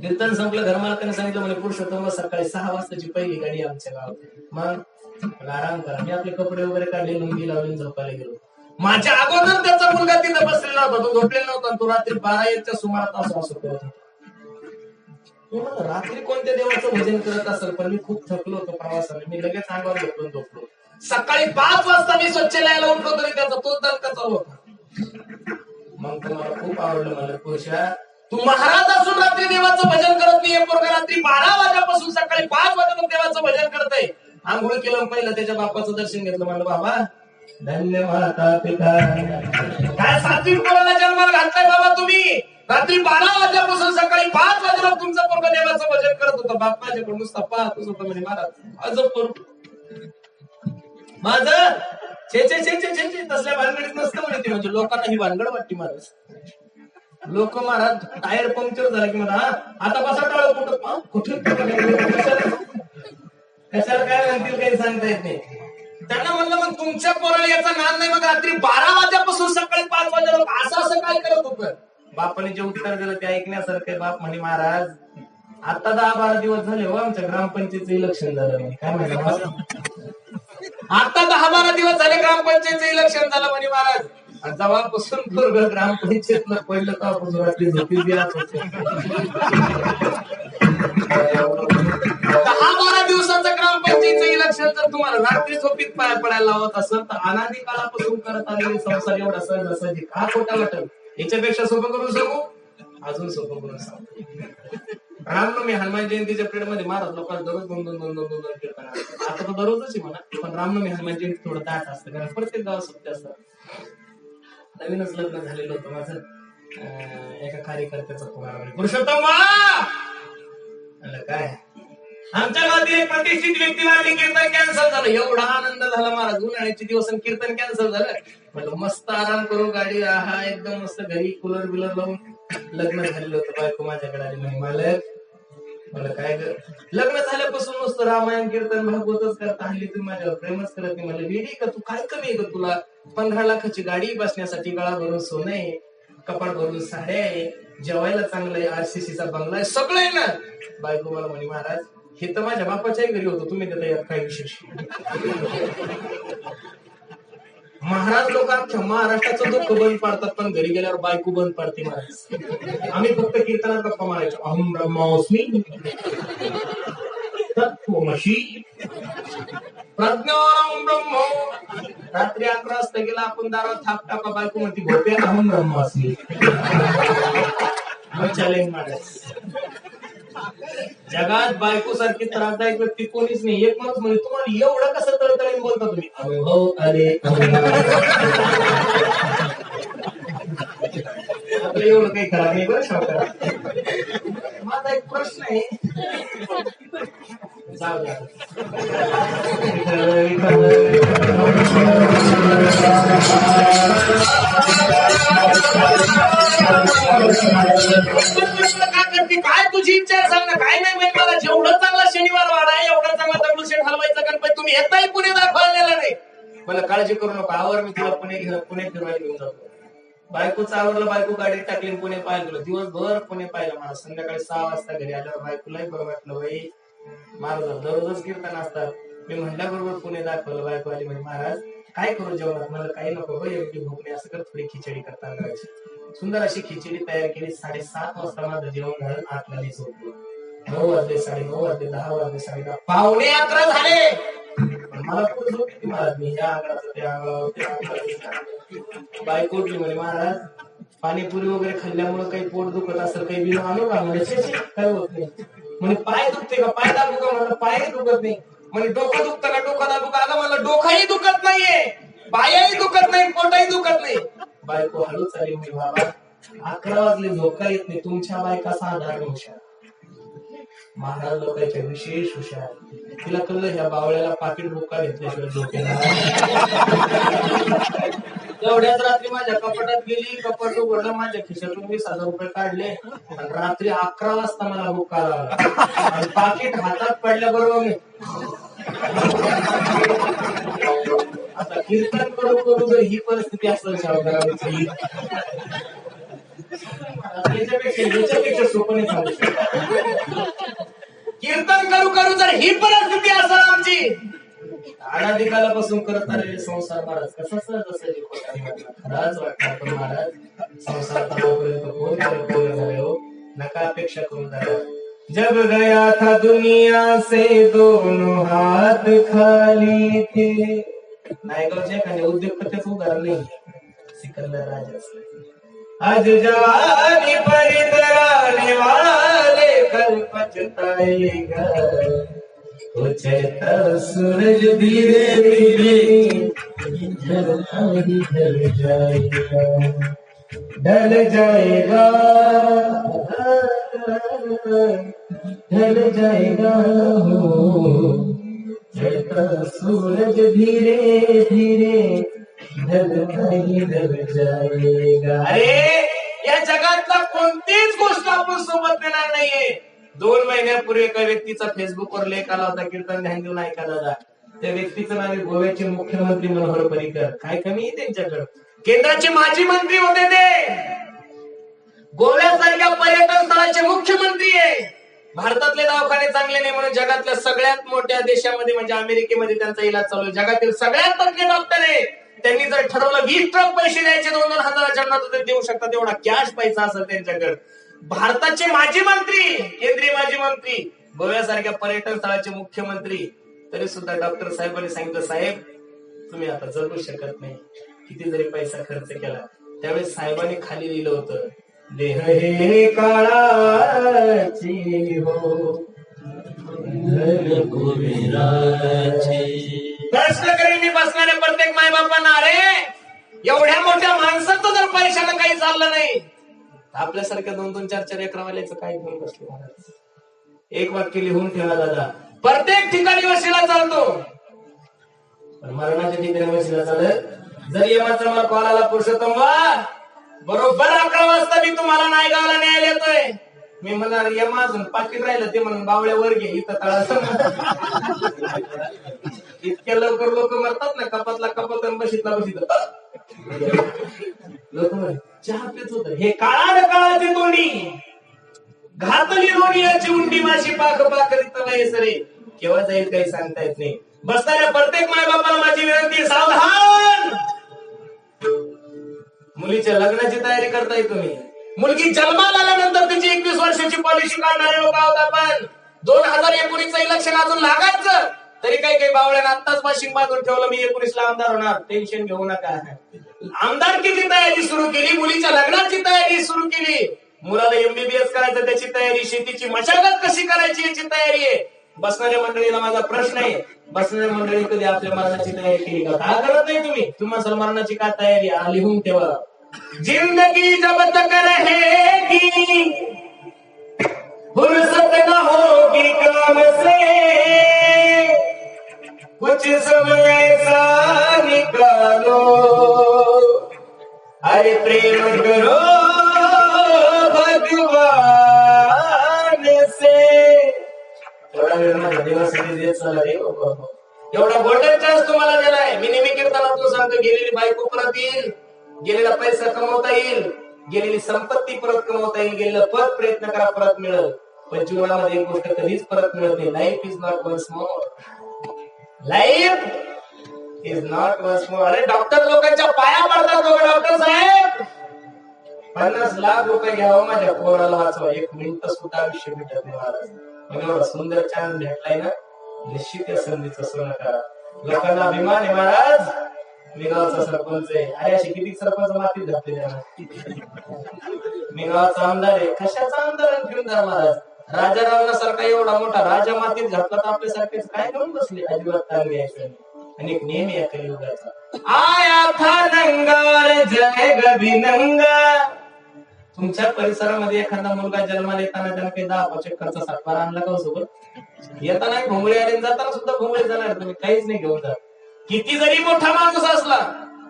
Speaker 1: कीर्तन संपलं, घरमालकाने सांगितलं म्हणे पुरुषोत्तम सकाळी 6 वाजताची पहिली गाडी आमच्या गावात. मग आराम करा. मी आपले कपडे वगैरे काढले, लुंगी लावली, झोपायला गेलो. माझ्या अगोदर त्याचा मुलगा तिथं बसलेला होता, तो झोपलेला नव्हता. तो रात्री 12-1च्या सुमारात असं करत होता. रात्री कोणत्या देवाचं भजन करत असेल, पण मी खूप थकलो होतो प्रवासाने. मी लगेच अंगावर घेऊन झोपलो. सकाळी 5 वाजता मी स्वच्छालयाला उठलो तरी त्याचा तोच दणका चालू होता. मग तुम्हाला खूप आवडलं मला, पुरुषा तू महाराज असून रात्री देवाचं भजन करत नाहीये. पोरगा रात्री 12 वाजल्यापासून सकाळी 5 वाजेपर्यंत देवाचं भजन करतय. आंघोळ केलं, पहिलं त्याच्या बापाचं दर्शन घेतलं. म्हणलं बाबा धन्यवाद पिता, काय सात्विक पोराला जन्माला घातलाय बाबा तुम्ही. रात्री 12 वाजल्यापासून सकाळी 5 वाजेला तुमचा पोरगा देवाचं भजन करत होता. बाप माझ्याकडून नुसता पाहतच होता म्हणे महाराज अजब करू माझं छे छे छे छे छे तसल्या भानगडीत नसतं म्हणे ते. म्हणजे लोकांना ही भानगड वाटते महाराज. लोक महाराज टायर पंक्चर झाला की म्हणा आता बसा टाळ कुठं कुठे कशाला काय म्हणतील काही सांगता येत नाही. त्यांना म्हणलं मग तुमच्या पोराला याचा नाद नाही, मग रात्री 12 वाजल्यापासून सकाळी 5 वाजेला असं काय करत होतं? बापाने जे उत्तर दिलं ते ऐकण्यासारखं. बाप म्हणे महाराज आता 10-12 दिवस झाले हो आमच्या ग्रामपंचायतीचं इलेक्शन झालं म्हणे. काय म्हणलं? आता 10-12 दिवस झाले ग्रामपंचायतीचं इलेक्शन झालं म्हणे महाराज. जेव्हापासून पूर्व ग्रामपंचायतला पडलं तेव्हापासून रात्री झोपी दिलाच होतो. 10-12 दिवसाचं ग्रामपंचायतीचं इलेक्शन जर तुम्हाला रात्री झोपीत पाया पडायला लावत असेल तर अनादी काळापासून करत आलेले संसार एवढा सहज असायचे का खोटा वाटेल? याच्यापेक्षा सोपं करून सांगू, अजून सोपं करून सांगू. रामनवमी हनुमान जयंतीच्या पिरियड मध्ये महाराज लोकांना दररोज दोन कीर्तन. आता तर दररोजच आहे म्हणा, पण रामनवमी हनुमान जयंती थोडं दाट असतं कारण प्रत्येक गावात सुट्टी असतात. नवीनच लग्न झालेलं होतं माझं. एका कार्यकर्त्याचा फोन आला, पुरुषोत्तम काय आमच्या गावातील एक प्रतिष्ठित व्यक्ती वारली, कीर्तन कॅन्सल झालं. एवढा आनंद झाला महाराज. उन्हाळ्याचे दिवस कीर्तन कॅन्सल झालं. म्हटलं मस्त आराम करू, गाडी हा एकदम मस्त घरी कूलर बिलर लावून. लग्न झालेलं होतं. बायको माझ्याकडे आली म्हणे मालक मला काय लग्न झाल्यापासून नुसतं रामायण कीर्तन भागवतच करता, हल्ली तुम्ही माझ्यावर प्रेमच करत नाही. मला वेडी का तू? काय कमी आहे का तुला? 15 लाखाची गाडी, बसण्यासाठी गळा भरून सोनं आहे, कपाट भरून साड्या आहे, जेवायला चांगलं आहे, RCCचा बंगला आहे, सगळं आहे ना. बायको मला म्हणे महाराज हे तर माझ्या बापाच्याही घरी होतं, तुम्ही त्याला यात काय विशेष? महाराज लोक अख्ख्या महाराष्ट्राचं दुःख बंद पाडतात, पण घरी गेल्यावर बायको बंद पाडते महाराज. आम्ही फक्त कीर्तनात गप्पा मारायचो. अहम ब्रह्मास्मी तत्त्वमसी प्रज्ञानम ब्रह्म. रात्री 11 वाजता गेला आपण दारात थाप टाका, बायको म्हणती भोपे अहम ब्रह्मास्मी. चॅलेंज महाराज. जगात बायको सारखी त्रासदायक व्यक्ती कोणीच नाही. एक माणूस म्हणजे तुम्हाला एवढं कसं तळतळीने बोलता तुम्ही? हो अरे त्यातलं एवढं काही खराब नाही बरं सावकार. माझा एक प्रश्न आहे, जाऊ द्या. काय तुझी इच्छा सांग ना. काय नाही माहिती मला. जेवढं चांगला शनिवार वाडा आहे एवढा चांगला दगडूशेठ हलवायचा गणपती तुम्ही येताही पुणे दाखवायला नाही. मला काळजी करू नका, आवर मी तुला पुणे फिरवायला घेऊन जातो. बायकोचं आवरलं, बायको गाडीत टाकली पुणे पाहायला गेलो. दिवसभर पुणे पाहिलं मला. संध्याकाळी 6 वाजता घरी आल्यावर बायकोलाही बरं वाटलं. बाई महाराज दररोजच कीर्तन असतात. मी म्हणल्याबरोबर पुणे दाखवलं. बायको आली म्हणजे महाराज काय करू जेवणात. मला काही नको एवढी भूक नाही, असं कर थोडी खिचडी करता करायची. सुंदर अशी खिचडी तयार केली. 7:30 वाजता माझं जेवण झालं. 8ला झोपलो. 9 वाजले, 9:30 वाजले, 10 वाजले, 10:30, 11:45 झाले. मला कुठं झोप येते महाराज. मी ह्या आंगणाचं त्या आंगणावर. बायको उठली म्हणे महाराज पाणीपुरी वगैरे खाल्ल्यामुळे काही पोट दुखत असेल, काही बिल आणू का म्हणजे. काय होत नाही म्हणे. पाय दुखते का, पाय दाबू का म्हणलं. पायही दुखत नाही म्हणे. डोकं दुखतं का, डोकं दाबू का. आलं म्हणलं डोकंही दुखत नाहीये, पायही दुखत नाही, पोटही दुखत नाही. बायको हळूच आली म्हणे बाबा 11 वाजले झोपा येत नाही. तुमच्या बायका साधारण हुशार, महाराज लोकांच्या विशेष हुशार. तिला कळलं ह्या बावळ्याला पाकिट बुक्का घेतल्याशिवाय झोपेला. एवढ्याच रात्री माझ्या कपाटात गेली. कपाट उघडलं, माझ्या खिशातून 20,000 रुपये काढले. आणि रात्री 11 वाजता मला बुक्का लागला. आणि पाकिट हातात पडल्याबरोबर मी आता कीर्तन करू करू जर ही परिस्थिती असेल सावकाराची, याच्यापेक्षा सोपं नाही सांगू शकत. कीर्तन करू करू जर ही परिस्थिती असेल आमची, अनादिकालापासून करत आलेले संसार महाराज कसा सहज खराच वाटणार. पण महाराज संसार पूर्ण झाले हो, नका अपेक्षा करून झाला. जब गया था दुनिया से दोनों हाथ खाली थे. नायगावच्या एखाद्या उद्योगपतीचं उदाहरण नाही, सिकंदर राजा. आज जवानी पर इतराने वाले कल पछताएगा. चलता सूरज धीरे धीरे ढल जाएगा, ढल जाएगा हो. चलता सूरज धीरे धीरे ढल जाएगा. अरे या जगातला कोणतीच गोष्ट आपण सोबत नेणार नाहीये. 2 महिन्यापूर्वी एका व्यक्तीचा फेसबुकवर लेख आला होता, कीर्तन ध्यान देऊन ऐका दादा. त्या व्यक्तीचं नाव गोव्याचे मुख्यमंत्री मनोहर पर्रिकर. काय कमी आहे त्यांच्याकडे. केंद्राचे माजी मंत्री होते ते. गोव्यासारख्या पर्यटन स्थळाचे मुख्यमंत्री आहे. भारतातले दवाखाने चांगले नाही म्हणून जगातल्या सगळ्यात मोठ्या देशामध्ये म्हणजे अमेरिकेमध्ये त्यांचा इलाज चालू आहे. जगातील सगळ्यात तज्ञ डॉक्टर आहे. त्यांनी जर ठरवलं 20 ट्रक पैसे द्यायचे 2-2 हजाराच्या नोट देऊ शकतात, एवढा कॅश पैसा असेल त्यांच्याकडे. भारताचे माजी मंत्री, केंद्रीय माजी मंत्री, गोव्यासारख्या पर्यटन स्थळाचे मुख्यमंत्री, तरी सुद्धा डॉक्टर साहेबांनी सांगितलं साहेब तुम्ही आता जगू शकत नाही, किती जरी पैसा खर्च केला. त्यावेळेस साहेबांनी खाली लिहिलं होतं, देह हे काळाची हो प्रश्न करेन मी बसणाऱ्या प्रत्येक मायबापांना. अरे एवढ्या मोठ्या माणसाचं जर पैशाला काही चाललं नाही, आपल्यासारख्या 2-2, 4-4 एकरावाल्याचं काय घेऊन बसले महाराज. एक वाक्य लिहून ठेवा दादा, प्रत्येक ठिकाणी वशिला चालतो पण मरणाच्या ठिकाणी वशिला चालत. जर यमाचा मला कॉल आला पुरुषोत्तम बरोबर 11 वाजता मी तुम्हाला नायगावला न्यायला येतोय, मी म्हणणार यमा अजून पाकिट राहिलं ते म्हणून बावळ्यावर घे इथं तळा. इतक्या लवकर लोक मरतात ना, कपातला कपात बशीतला बशीत लोक चहा पित होत. हे काळा काळाची तोंडी घातली लोणीची उंडी माशी पाक पाकरीत सरे केव्हा जाईल काही सांगता येत नाही. बसणाऱ्या प्रत्येक मायबापाला माझी विनंती, सावधान. मुलीच्या लग्नाची तयारी करताय तुम्ही. मुलगी जन्माला आल्यानंतर तिची 21 वर्षाची पॉलिसी काढणारे लोक आहोत आपण. 2019चं इलेक्शन अजून लागायचं तरी काही बावळ्यानं आत्ताच वाशिंग बांधून ठेवलं, मी 19ला आमदार होणार, टेन्शन घेऊ नका. आमदारकीची तयारी सुरू केली, मुलीच्या लग्नाची तयारी सुरू केली, मुलाला MBBS करायचं त्याची तयारी, शेतीची मशागत कशी करायची याची तयारी आहे. बसणाऱ्या मंडळीला माझा प्रश्न आहे, बसणाऱ्या मंडळी कधी आपल्या मरणाची तयारी केली का? का करत नाही तुम्ही? तुम्हाला मरणाची काय तयारी लिहून ठेवा. जिंदगी जब तक रहेगी फुर्सत न होगी काम से, कुछ समय ऐसा निकालो, अरे प्रेम करो भगवान से. एवढा वेळ माझ्या देवासाठी देत चालला रे. एवढा गोल्डन चान्स तुम्हाला दिलाय. मी नेहमी कीर्तनातून सांगतो, गेलेली बायको परत येईल, गेलेला पैसा कमवता येईल, गेलेली संपत्ती परत कमवता येईल, गेलेलं पद प्रयत्न करा परत मिळेल, पण जीवनामध्ये एक गोष्ट कधीच परत मिळत नाही. Life is not once more. Life is not once more. अरे डॉक्टर लोकांच्या पाया पडतात लोक. डॉक्टर साहेब 50 लाख रुपये घ्यावं माझ्या पोराला वाचवा, 1 मिनिट सुद्धा आयुष्य भेटत नाही महाराज. पण एवढा सुंदर चान्स भेटलाय ना, निश्चित या संधीचं सोनं करा. लोकांना अभिमान आहे महाराज, मी गावचा सरपंच आहे. अरे असे किती सरपंच मातीत घातले त्यांना. मी गावचा आमदार आहे. कशाचा आमदार फिरणार महाराज? राजारावना सारखा एवढा मोठा राजा मातीत घातला तर आपल्यासारखेच काय करून बसले? अजिबात ताण घ्यायचं नाही. आणि एक नेहमी या कलियुगाचा आया था नंगार जय गभिनंगा. तुमच्या परिसरामध्ये एखादा मुलगा जन्माला येताना त्याला काही 10 चक्करचा सातबार आणला का सोबत? येताना भोंगळे आले, जाताना सुद्धा भोंगळे जाणार. तुम्ही काहीच नाही घेऊन जात. किती जरी मोठा माणूस असला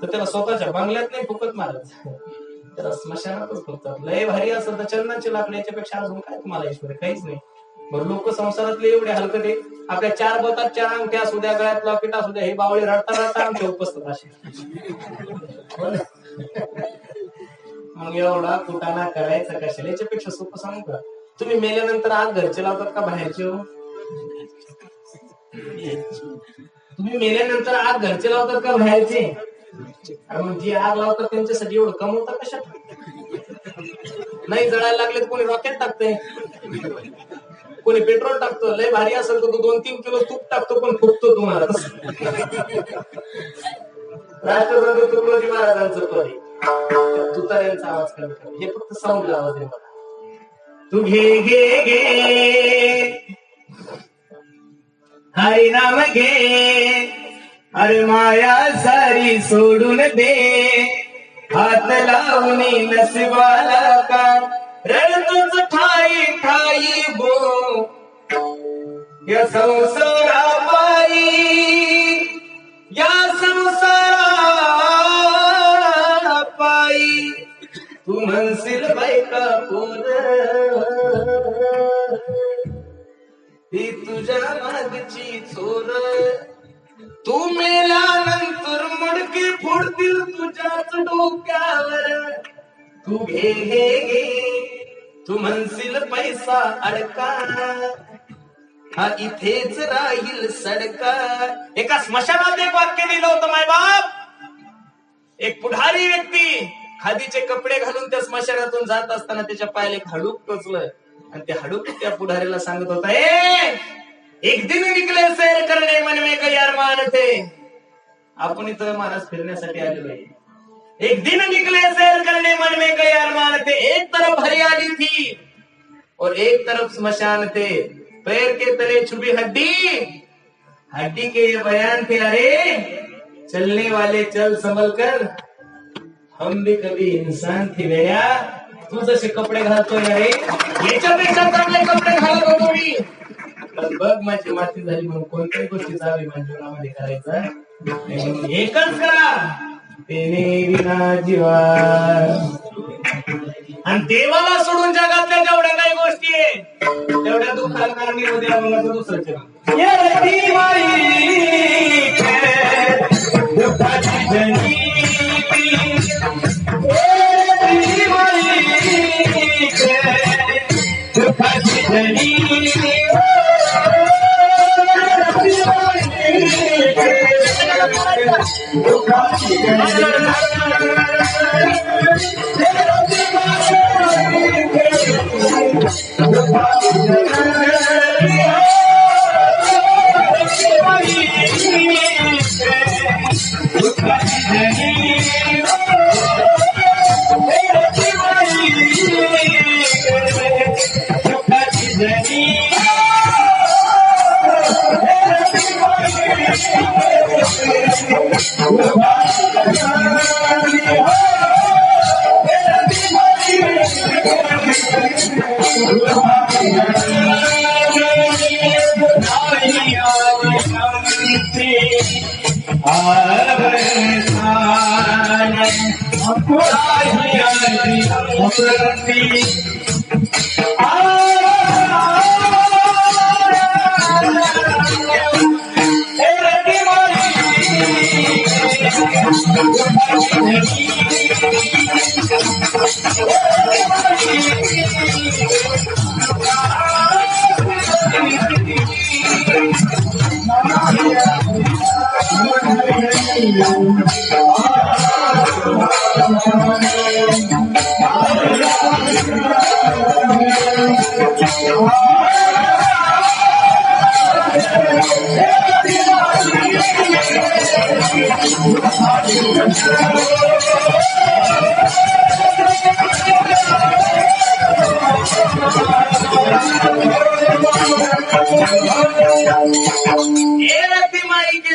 Speaker 1: तर त्याला स्वतःच्या बंगल्यात नाही फुकत महाराज, त्याला स्मशानातच फुकतात. लय भारी असं तर चंदनाची लाकडं, याच्यापेक्षा अजून काय तुम्हाला ईश्वर? काहीच नाही. बरं लोक संसारातले एवढे हलकटे, आपल्या 4 बोटात 4 अंगठ्या असू द्या, गळ्यात लॉकेट असू द्या, हे बावळे रडता रडता आमच्या उपसतात असे. मग एवढा कुटाणा करायचा कशाला? याच्यापेक्षा सोपं सांगू का? तुम्ही मेल्यानंतर आग घरचे लावतात का बाहेरचे? हो, तुम्ही मेल्यानंतर आग घरचे लावतात का बाहेरचे? मग जी आग लावतात त्यांच्यासाठी एवढं कमवतात कशात? नाही जळायला लागले तर कोणी रॉकेट टाकतंय, कोणी पेट्रोल टाकतो. लय भारी असेल तर 2-3 किलो तूप टाकतो, पण फुकतो तुम्हाला. राष्ट्रपती तुकडोजी महाराजांचं पद आहे. तुतार्यांचा आवाज कमी कर, हे फक्त साऊंड आवाज आहे मला. तू घे घे घे हरी नाम घे, अरे माया सारी सोडून दे, हात लावून नशिबाला का रडतोच ठाई ठाई बो, या संसारा पायी, या संसारा पायी तू म्हणशील बायका पोर, ती तुझ्या मागची चोर, तू मेल्यानंतर मडके फोडतील तुझ्याच डोक्यावर. तू घे घे घे, तू म्हणशील पैसा अडका, हा इथेच राहील सडका. एका स्मशानात एक वाक्य दिलं होतं माय बाप. एक पुढारी व्यक्ती खादीचे कपडे घालून त्या स्मशानातून जात असताना त्याच्या पायाला एक हाडूक टोचलं, आणि ते हाडूक त्या पुढारीला सांगत होता, एक दिन निकले सैर करणे मन में कई अरमान थे. आपण इथं महाराज फिरण्यासाठी आलेलो आहे. एक दिन निकले सैर करने मन में कई अरमान थे, एक तरफ हरियाली थी और एक तरफ स्मशान थे, पैर के तले छुपी हड्डी, हड्डी के ये बयान थे, अरे चलने वाले चल संभल कर, हम भी कभी इंसान थे बेड्या. तू जसे कपडे घालतोय अरे याच्यापेक्षा चांगले कपडे घालत होतो मी, पण बघ माझी माती झाली म्हणून कोणत्याही गोष्टीचा अभिमान जीवनामध्ये करायचा एकच करा, तेने विना जीवा. आणि देवाला सोडून जगातल्या जेवढ्या काही गोष्टी आहे तेवढ्या दुःखाला कारणी उद्या मला तर दुसरं चला.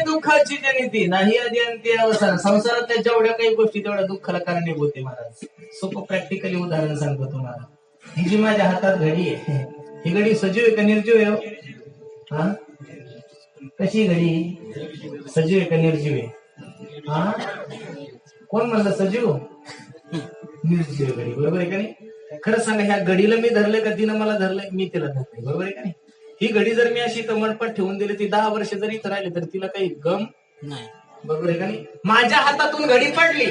Speaker 1: दुःखाची जनिती नाही आधी अंती अवसान. संसारातल्या जेवढ्या काही गोष्टी तेवढ्या दुःखाला कारणीभूत आहे महाराज. सोपं प्रॅक्टिकली उदाहरण सांगतो तुम्हाला. ही जी माझ्या हातात घडी आहे, ही घडी सजीव आहे का निर्जीव आहे? हा, कशी घडी? सजीव आहे का निर्जीव आहे? हा, कोण म्हणलं सजीव? निर्जीव घडी, बरोबर आहे का नाही? खरं सांगा, ह्या घडीला मी धरलंय का तिनं मला धरलंय? मी तिला धरलंय, बरोबर आहे का नाही? ही घडी जर मी अशी तमणपट ठेवून दिली, ती 10 वर्ष जरी इथं राहिली तर तिला काही गम नाही, बरोबर आहे का नाही? माझ्या हातातून घडी पडली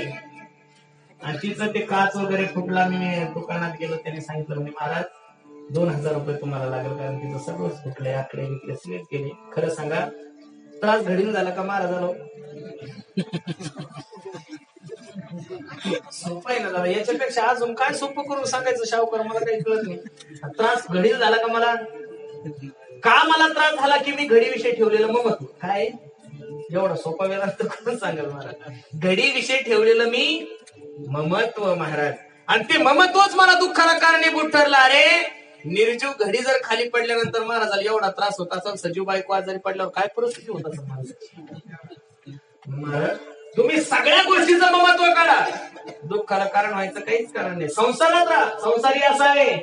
Speaker 1: आणि तिचं ते काच वगैरे फुटला. मी दुकानात गेलो, त्याने सांगितलं म्हणजे महाराज 2000 रुपये तुम्हाला लागेल, कारण तिचं सगळंच फुटलंय, आकडे विकले सगळेच गेले. खरं सांगा, त्रास घडीला झाला का महाराजाला? सोपं आहे ना दादा, याच्यापेक्षा अजून काय सोपं करून सांगायचं शाहूकर, मला काही कळत नाही. त्रास घडीला झाला का मला? का मला त्रास झाला की मी घडीविषयी ठेवलेलं ममत्व काय? एवढा सोपा वेदांत करून सांगाल मला? घडीविषयी ठेवलेलं मी ममत्व महाराज, आणि ते ममत्वच मला दुःखाला कारणीभूत ठरलं. अरे निर्जीव घडी जर खाली पडल्यानंतर महाराजाला एवढा त्रास होता असेल, सजीव बायको आजारी पडल्यावर काय परिस्थिती होत असेल महाराज? तुम्ही सगळ्या गोष्टीचं ममत्व करा, दुःखाला कारण व्हायचं काहीच कारण नाही. संसारात राहा, संसारी असा आहे.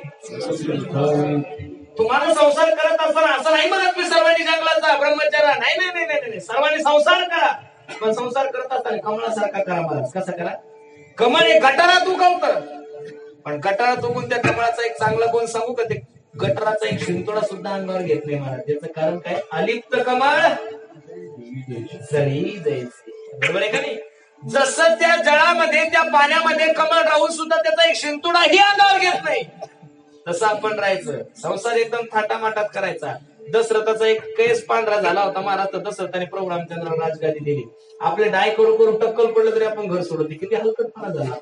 Speaker 1: तुम्हाला संसार करत असताना असं नाही म्हणत मी सर्वांनी जंगलात जा, ब्रह्मचारा, नाही नाही नाही नाही, सर्वांनी संसार करा, पण संसार करत असताना कमळासारखा करा महाराज. कसा करा? कमळ हे गटारात उगवतं, पण गटारात उगून त्या कमळाचा एक चांगला गुण सांगू का? ते गटाराचा एक शिंतोडा सुद्धा अंगावर घेत नाही महाराज. त्याचं कारण काय? अलिप्त कमळ जळी जायचे, बरोबर आहे का नाही? जसं त्या जळामध्ये, त्या पाण्यामध्ये कमळ राहून सुद्धा त्याचा एक शिंतोडाही अंगावर घेत नाही, तसं आपण राहायचं. संसार एकदम थाटामाटात करायचा. दशरथाचा एक केस पांढरा झाला होता महाराज, तर दशरथाने प्रभू रामचंद्राला राजगादी दिली. आपले डाय करू करू टक्कल पडलं तरी आपण घर सोडतो. किती हलकटपणा झाला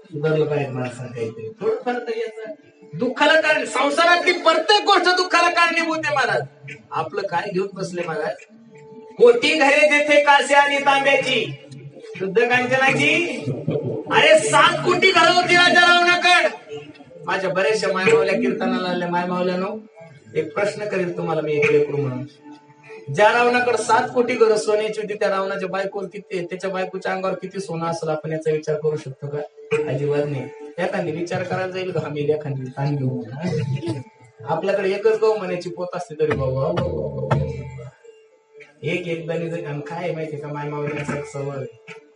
Speaker 1: सुधारलं पाहिजे माणसानं काहीतरी, थोडंफार तरी याचं दुःखाला कारण. संसारातली प्रत्येक गोष्ट दुःखाला कारणीभूत आहे महाराज. आपलं काय घेऊन बसले महाराज? कोटी घरे जेथे कास्य आणि तांब्याची, शुद्ध कांचनाची. अरे 7 कोटी घरं होती राजा रावणाकड. माझ्या बऱ्याचशा मायमावल्या कीर्तनाला आल्या मायमावल्यानो, एक प्रश्न करेल तुम्हाला मी एक लेकरू म्हणून. ज्या रावणाकडे 7 कोटी घरं सोन्याची होती, त्या रावणाच्या बायकोवर किती, त्याच्या बायकोच्या अंगावर किती सोनं असेल? आपण याचा विचार करू शकतो का? अजिबात नाही. एखादी विचार करायला जाईल का? आम्ही एखादी ताण घेऊ. आपल्याकडे एकच गहू म्हणायची पोत असते तरी बाबा एक एकदानी जर. काय माहितीये का, मायमावल्याचा एक सवय,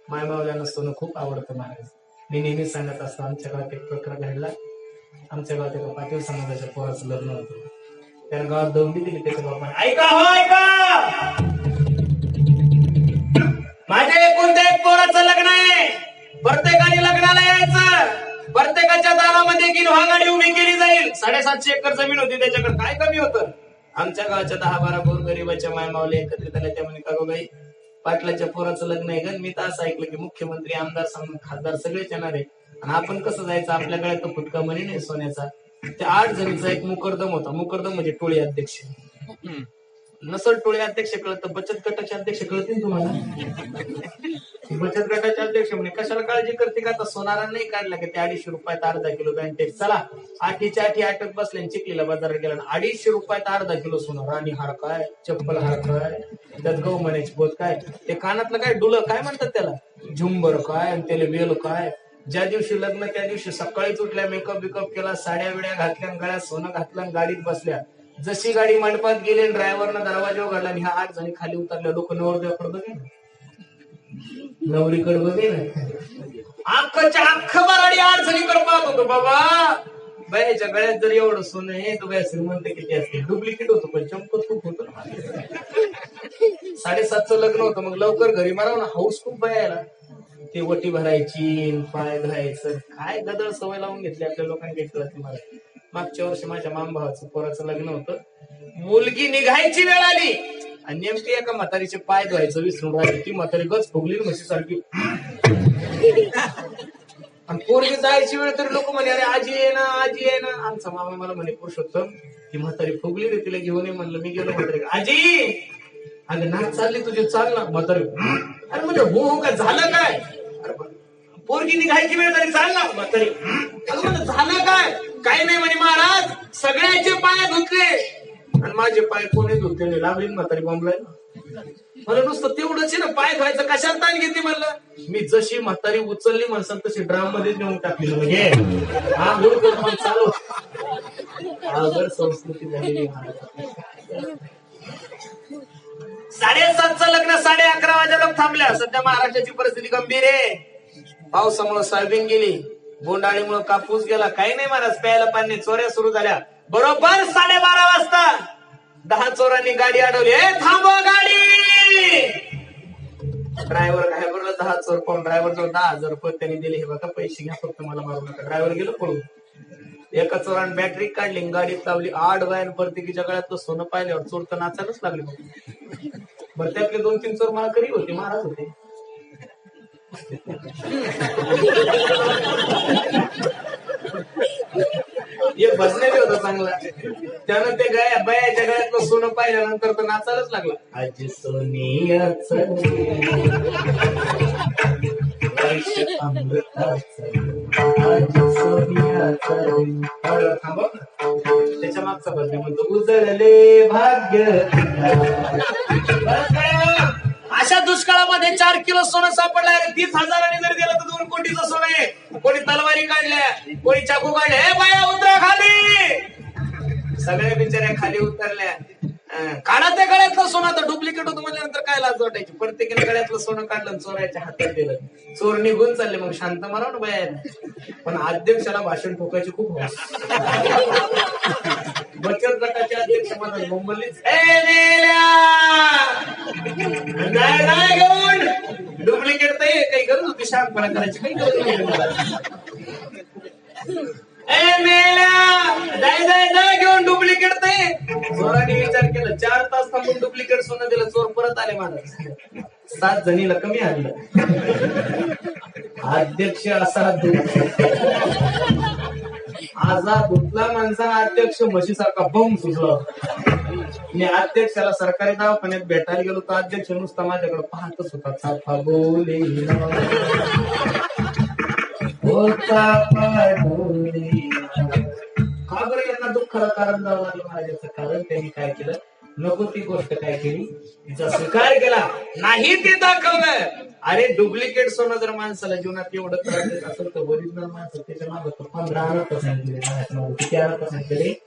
Speaker 1: मायमावल्यानं सोनं खूप आवडतं महाराज. मी नेहमी सांगत असतो, आमच्या गावात एक प्रकार घडला. आमच्या गावात एका पाटील समाजाच्या पोराचं लग्न होतं. त्याला गावात दौंडी दिली त्याच्या बापाने. ऐका हो ऐका, माझ्या एकुलत्या एक पोराचं लग्न आहे, प्रत्येकाने लग्नाला यायचं. प्रत्येकाच्या दारामध्ये एक इनोव्हा गाडी उभी केली जाईल. 750 एकर जमीन होती त्याच्याकडे, काय कमी होतं? आमच्या गावाच्या 10-12 गोरगरिबाच्या मायमावले एकत्रित आल्या. त्या म्हणे, का गो बाई, पाटलाच्या पोराचं लग्न आहे. मी तर असं ऐकलं की मुख्यमंत्री, आमदार, खासदार सगळेच येणार आहे, आणि आपण कसं जायचं? आपल्या गळ्यात तो फुटका म्हणे नाही सोन्याचा. त्या 8 जणीचा एक मुकरदम होता. मुकरदम म्हणजे टोळी अध्यक्ष. नसल टोळी अध्यक्ष कळत तर बचत गटाचे अध्यक्ष कळतील तुम्हाला. बचत गटाचे अध्यक्ष म्हणे, कशाला काळजी करते का? आता सोनारा नाही काढला की ते 250 रुपयात अर्धा किलो बँटेक. चला, 8च्या 8 आटत बसले, चिखलीला बाजारात गेला, 250 रुपयात अर्धा किलो सोनार. आणि हार काय, चप्पल हार काय, त्यात गहू म्हणायची बोत काय, ते कानातलं काय डुलं काय म्हणतात त्याला, झुंबर काय, आणि त्याला वेल काय. ज्या दिवशी लग्न त्या दिवशी सकाळीच उठल्या, मेकअप बिकअप केला, साड्या विड्या घातल्या, गळ्यात सोनं घातलं, गाडीत बसल्या. जशी गाडी मंडपात गेली ड्रायव्हरनं दरवाजा उघडला आणि ह्या 8 जणी खाली उतरल्या. लोक नवरदेवाकडे बघे ना, नवरीकडे बघे ना, अख्खच्या अख्ख मराठी 8 जणीकडे पाहत होतो. बाबा बायाच्या गळ्यात जर एवढं सोनं आहे तर बाया श्रीमंत किती असते. डुप्लिकेट होतं पण चमकत खूप होतं ना. 7:30चं लग्न होतं. मग लवकर घरी मारावं ना, हाऊस खूप बायाला. ते वटी भरायची, पाय धरायचं, काय गदळ सवय लावून घेतली आपल्या लोकांनी कळत मला. मागच्या वर्षी माझ्या मामभावाचं पोराचं लग्न होतं. मुलगी निघायची वेळ आली आणि नेमकी एका म्हातारीचे पाय धुवायचं विसरून राहिली. ती म्हातारी गच फुगली म्हशीसारखी. आणि पोरगी जायची वेळ तरी लोक म्हणे अरे आजी आहे ना, आजी आहे ना. आमचा मामा मला म्हणे पुरुषोत्तम ती म्हातारी फुगली रे, तिला घेऊन ये म्हणलं. मी गेलो म्हातारी, आजी अगं नाच चालली तुझी, चाल ना. म्हातारी अरे म्हणजे हो का, झालं काय? पोरगी निघायची वेळ तरी चाल ना. म्हातारी अगं झालं काय? काही नाही म्हणे महाराज, सगळ्याचे पाय धुतले आणि माझे पाय कोणी धुतले नाही. लागली म्हातारी बॉम्बला. मला नुसतं तेवढंच ना, पाय धुवायचं कशाला ताण घेते म्हणलं. मी जशी म्हातारी उचलली म्हणसान तशी ड्राम मध्ये नेऊन टाकली. म्हणजे हा गुड चालू अगर संस्कृती झालेली. 7:30चं लग्न 11:30 वाजे लोक थांबल्या. सध्या महाराष्ट्राची परिस्थिती गंभीर आहे. पावसामुळे सोयाबीन गेली, बोंडाळीमुळे कापूस गेला. काही नाही महाराज, प्यायला पाणी. चोऱ्या सुरू झाल्या. बरोबर 12:30 वाजता 10 चोरांनी गाडी अडवली. थांबवा गाडी. ड्रायव्हर काय बोलला, 10 चोर पाहून ड्रायव्हर जवळ 10,000 रुपये त्यांनी दिले. हे बघा पैसे घ्या, फक्त मला मारू नका. ड्रायव्हर गेलो पळून. एका चोराने बॅटरी काढली, गाडीत लावली. 8 बायान प्रत्येकीच्या गळ्यातलं सोनं पाहिल्यावर चोर तर नाचायलाच लागले. बरं त्यातले 2-3 चोर मला करी होते, महाराज होते. एक भजने होता चांगला. त्यानं ते बायाच्या गळ्यातलं सोनं पाहिल्यानंतर तर नाचायलाच लागला. आजी सोनियाचं त्याच्या मागचा भजने म्हणतो, उजळले भाग्य. अशा दुष्काळामध्ये 4 किलो सोनं सापडलं. 30,000 जर गेलं तर 2 कोटीचं सोनं आहे. कोणी तलवारी काढल्या, कोणी चाकू काढले. बाया उतरा खाली. सगळ्या बिचाऱ्या खाली उतरल्या. काढा त्या गळ्यातलं सोनं. तर डुप्लिकेट होतं म्हणल्यानंतर काय लाज वाटायची. प्रत्येकाने गळ्यातलं सोनं काढलं, चोराच्या हातात दिलं. चोर निघून चालले. मग शांत मारा ना बाया. पण अध्यक्षाला भाषण ठोकायची खूप हौस. बचत गटाचे अध्यक्ष म्हणून मुंबईत घेऊन डुप्लिकेट तर काही गरज होती शांतपणा करायची, काही गरज नाही. घेऊन डुप्लिकेट ते चोराने विचार केला. 4 तास थांबून डुप्लिकेट सोनं दिलं. चोर परत आले. मला 7 जणीला कमी आणलं. अध्यक्ष असा आजाद धुतला माणसा. अध्यक्ष म्हशीसारखा बम सुचला. मी अध्यक्षाला सरकारी दवाखान्यात भेटायला गेलो तर अध्यक्ष नुसता माझ्याकडे पाहतच होता. चाफा बोले का बरं यांना दुःखाला कारण जावं लागलं महाराजांचं कारण त्यांनी काय केलं, नको ती गोष्ट काय केली, तिचा स्वीकार केला नाही, ते दाखवलं. अरे डुप्लिकेट सोनं जर माणसाला जीवनात एवढं त्रास देत असेल तर ओरिजिनल माणसं त्याच्या मागे 15% किती 15%.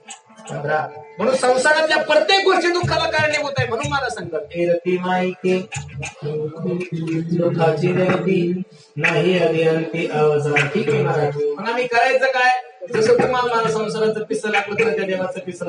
Speaker 1: म्हणून संसारातल्या प्रत्येक गोष्टी दुःखाला कारणीभूत आहे. म्हणून मला सांगतात रती माहिती दुःखाची देवती नाही अभियंती अवजार. ठीक आहे महाराज, पण आम्ही करायचं काय? जसं तुम्हाला मला संसाराचं पिसं लागलं तर त्या देवाचं पिसं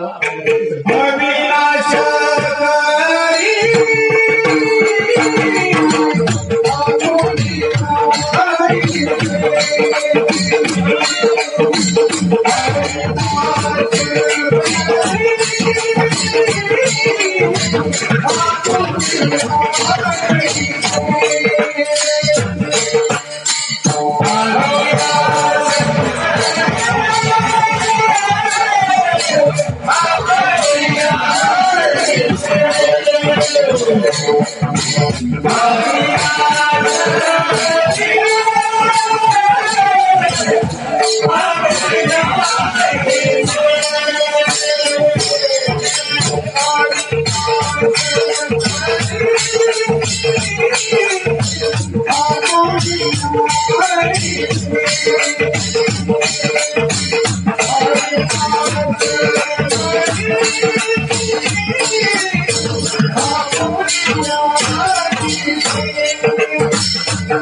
Speaker 1: काय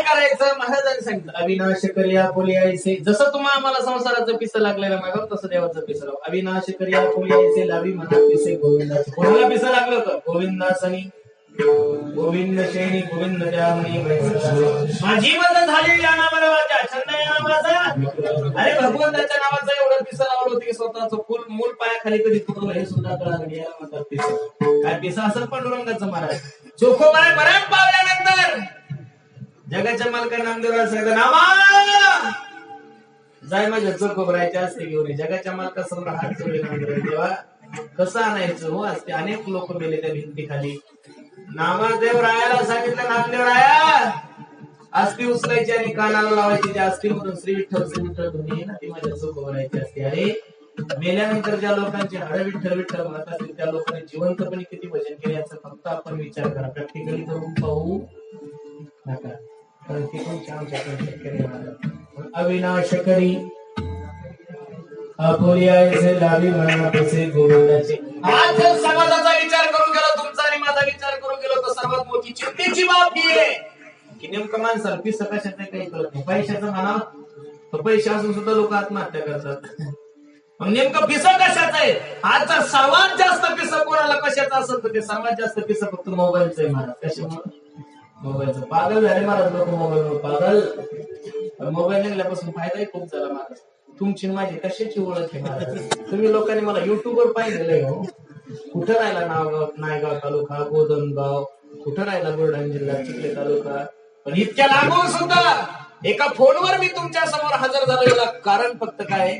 Speaker 1: करायचं महाराजांनी सांगितलं, अविनाश करिया पोलियायचे. जसं तुम्हा आम्हाला संसाराचं पिसं लागलेलं मागं तसं देवाचं पिसं लाव. अविनाश करिया पोलियायचे लावी म्हणा पिसे गोविंदाचे. कोणाला पिसं लागलं होतं? गोविंदासनी. गोविंद शेणी गोविंद त्यामणी माझी मदत झाली या नामाला वाचा छंद या नामाचा. अरे भगवंताच्या नावाचं एवढं पिसं लावलं होतं की स्वतःचं फुल मूल पायाखाली कधी तुटलं हे सुद्धा कळालं. याला म्हणतात पिसं. काय पिसं असं पांडुरंगाचं महाराज चोखोबाई मरण पावल्यानंतर जगाच्या मालका नामदेवराज सांगितलं, नामा जाय माझ्या चोखोबरायच्या असते घेऊन जगाच्या मालका समोर हात जोडले. तेव्हा कसं आणायचं हो असते. अनेक लोक मेले त्या भिंतीखाली. नामदेव रायाला सांगितलं, नामदेव राया अस्थि उचलायची आणि कानाला लावायची. त्या अस्थिमधून श्री विठ्ठल ध्वनी ना ती माझ्या चोखोबरायची असते. अरे मेल्यानंतर ज्या लोकांची हाड विठ्ठल विठ्ठल म्हणत असतील त्या लोकांनी जिवंतपणे किती भजन केले याचा फक्त आपण विचार करा. प्रॅक्टिकली करून पाहू नका. अविनाश करी अपोलियाचे लावी म्हणा पैसे गोविंदाचे. आज जर समाजाचा विचार करून गेलो, तुमचा आणि माझा विचार करून गेलो तर सर्वात मोठी चिंतेची बाब ही आहे की नेमकं माणसाला पिसं कशाचं काही कळत नाही. पैशाचं म्हणा तर पैसे असून सुद्धा लोक आत्महत्या करतात. मग नेमकं पिसं कशाचं आहे? आजचा सर्वात जास्त पिसं कोणाला कशाचं असेल तर ते सर्वात जास्त पिसं फक्त मोबाईलचं आहे महाराज. कशामुळे? मोबाईलचं. पागल झाले महाराज लोक मोबाईलवर पागल. मोबाईल निघाल्यापासून फायदाही खूप झाला महाराज. तुमची माझी कशाची ओळख आहे महाराज? तुम्ही लोकांनी मला युट्यूबवर पाहिलेलं हो. कुठं राहिला नावगाव नायगाव तालुका गोदनगाव, कुठं राहिला बुलढाणा जिल्हा चिखली तालुका. पण इतक्या लागून सुद्धा एका फोनवर मी तुमच्या समोर हजर झालो. याला कारण फक्त काय?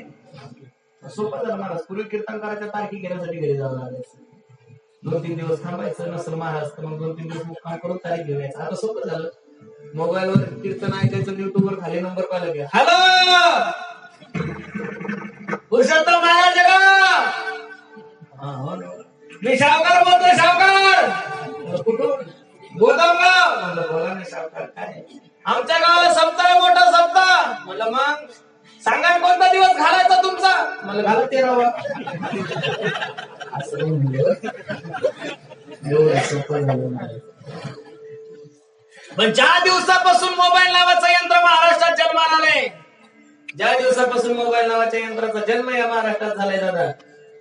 Speaker 1: सोपं झालं महाराज. पूर्वी कीर्तन करायच्या तारखी घेण्यासाठी घरी जावं लागायचं. 2-3 दिवस थांबायचं नसल महाराज तर मग 2-3 दिवस मुक्काम करून तारीख घेऊन यायचं. आता सोपं झालं. मोबाईलवर कीर्तन ऐकायचं, युट्यूबवर खाली नंबर पाहिला घ्या. हॅलो पुरुषोत्तम महाराज का? मी शावकार बोलतोय. शावकार कुठून? गोदामगाव. म्हणलं बोला ना शावकार काय? आमच्या गावाला सप्ताह मोठा सप्ताह. म्हणलं मग सांगा कोणता दिवस घालायचा तुमचा? मला घाला 13वा. असं म्हणलं एवढं सोपं झालं. पण ज्या दिवसापासून मोबाईल नावाचं यंत्र महाराष्ट्रात जन्माला आलंय, ज्या दिवसापासून मोबाईल नावाच्या यंत्राचा जन्म या महाराष्ट्रात झालाय दादा,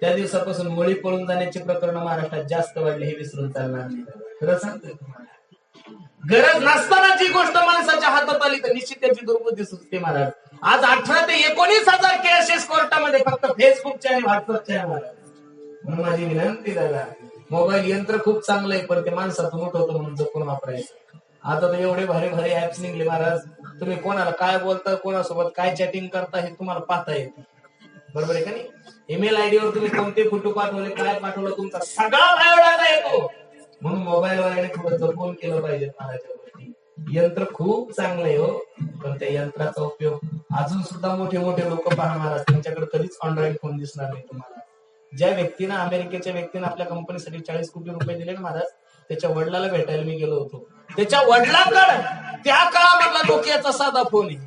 Speaker 1: त्या दिवसापासून मुली पळून जाण्याची प्रकरण महाराष्ट्रात जास्त वाढली. हे विसरून चालणार नाही. खरं सांगतोय तुम्हाला. गरज नसताना जी गोष्ट माणसाच्या हातात आली तर निश्चित त्याची दुर्बुद्धी सुचते महाराज. आज 18 ते 19,000 केसेस कोर्टामध्ये फक्त फेसबुकच्या आणि व्हॉट्सअपच्या आहे महाराज. म्हणून माझी विनंती दादा, मोबाईल यंत्र खूप चांगलं आहे पण ते माणसातून उठवतं म्हणून जपून वापरायचं. आता तर एवढे भारी भारी ऍप्स निघले महाराज. तुम्ही कोणाला काय बोलता, कोणासोबत काय चॅटिंग करता हे तुम्हाला पाहता येत. बरोबर आहे का नाही? ईमेल आयडी वर तुम्ही कोणते फोटो पाठवले, काय पाठवलं, तुमचा सगळा बायोडाटा येतो. म्हणून मोबाईल वाल्याने थोडं जपून केलं पाहिजे महाराजच्या गोष्टी. यंत्र खूप चांगलं आहे हो, पण त्या यंत्राचा उपयोग अजून सुद्धा मोठे मोठे लोक पहा महाराज, त्यांच्याकडे कधीच अँड्रॉइड फोन दिसणार नाही तुम्हाला. ज्या व्यक्तीनं, अमेरिकेच्या व्यक्तीनं आपल्या कंपनीसाठी 40 कोटी रुपये दिले ना महाराज, त्याच्या वडिलाला भेटायला मी गेलो होतो. त्याच्या वडिलांकडे त्या काळामधला नोकियाचा साधा फोन आहे.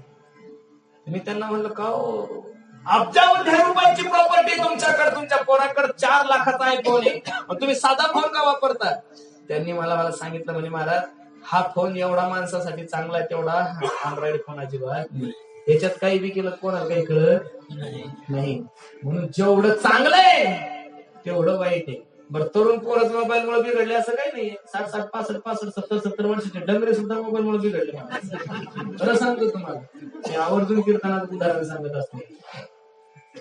Speaker 1: मी त्यांना म्हणलं, का हो, अब्जावधी रुपयाची प्रॉपर्टी तुमच्याकडे, तुमच्या पोराकडे 4 लाखाचा आयफोन आहे, तुम्ही साधा फोन का वापरता? त्यांनी मला सांगितलं, म्हणजे महाराज हा फोन एवढा माणसासाठी चांगला आहे, तेवढा अँड्रॉइड फोन अजिबात नाही. याच्यात काही बी केलं कोणाला काही कळत नाही. म्हणून जेवढं चांगलं आहे तेवढं वाईट आहे. बरं, तरुण पोरच मोबाईल मुळे बिघडले असं काही नाही. 60, 65, 70 वर्षाचे डंगरे सुद्धा मोबाईल मुळे बिघडले. खरं सांगतो तुम्हाला, मी आवर्जून कीर्तनाचं उदाहरण सांगत असतो.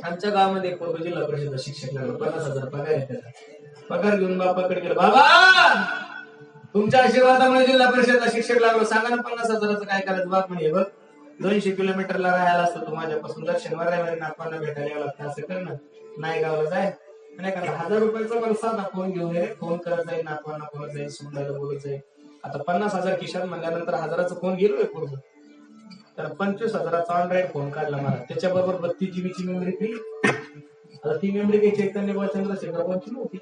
Speaker 1: आमच्या गावामध्ये एक पोरगा जिल्हा परिषद शिक्षक लागलो, 50,000 पगार आहे त्याचा. पगार घेऊन बापाकडे गेलो, बाबा तुमच्या आशीर्वादामुळे जिल्हा परिषदला शिक्षक लागलो, सांगा ना 50,000चं काय करायचं? बाप म्हणे, बघ 200 किलोमीटरला राहायला असतो तू माझ्यापासून, दर शनिवार रविवारी नातवांना भेटायला यावं लागतं. असं कर ना, नाही गावाला जाय आणि एखादा 1000 रुपयाचा मला साधा फोन घेऊन ये, फोन करत जाईल, नातवांना बोलत जाईल, सुंदरला बोलत जाईल. आता 50,000 खिशात म्हणल्यानंतर 1000चा फोन गेलोय पूर्ण, तर 25,000चा अँड्रॉइड फोन काढला मला. त्याच्याबरोबर 32 GB ची मेमरी फ्री. आता ती मेमरी काही चेक करणे चंद्रशेखरांची नव्हती.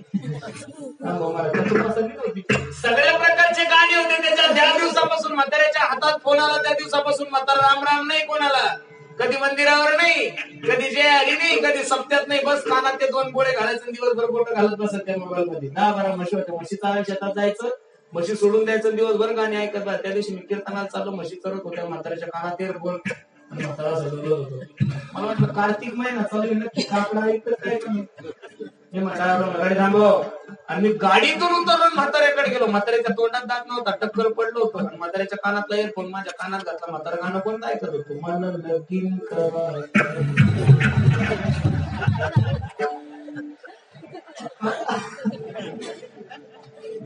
Speaker 1: सगळ्या प्रकारचे गाणे होते त्याच्या. ज्या दिवसापासून म्हाताऱ्याच्या हातात फोन आला त्या दिवसापासून म्हातारा राम राम नाही कोणाला, कधी मंदिरावर नाही, कधी जय हरी नाही, कधी सप्त्यात नाही. बस कानात ते 2 बोळे घालायचं, दिवसभर बोट घालत बसत त्या मोबाईल मध्ये. 10-12 म्हशी होत्या, म्हशी चालायला शेतात जायचं, म्हशी सोडून द्यायचं, दिवसभर गाणे ऐकत. त्या दिवशी मी कीर्तनाला चाललो, म्हशी चरत होत्या, म्हाताऱ्याच्या कानात एअरफोन. मला वाटलं कार्तिक महिना चालू, नक्की कापडा ऐकत काय हे म्हातारा गाडी थांबव. आणि मी गाडीतून उतरून म्हाताऱ्याकडे गेलो. म्हाताऱ्याच्या तोंडात दात नव्हता, टक्कर पडलो होतो. म्हाताऱ्याच्या कानातला एअरफोन माझ्या कानात घातला. म्हातारा गाणं कोणतं ऐकत होतो? मन लगीन करा.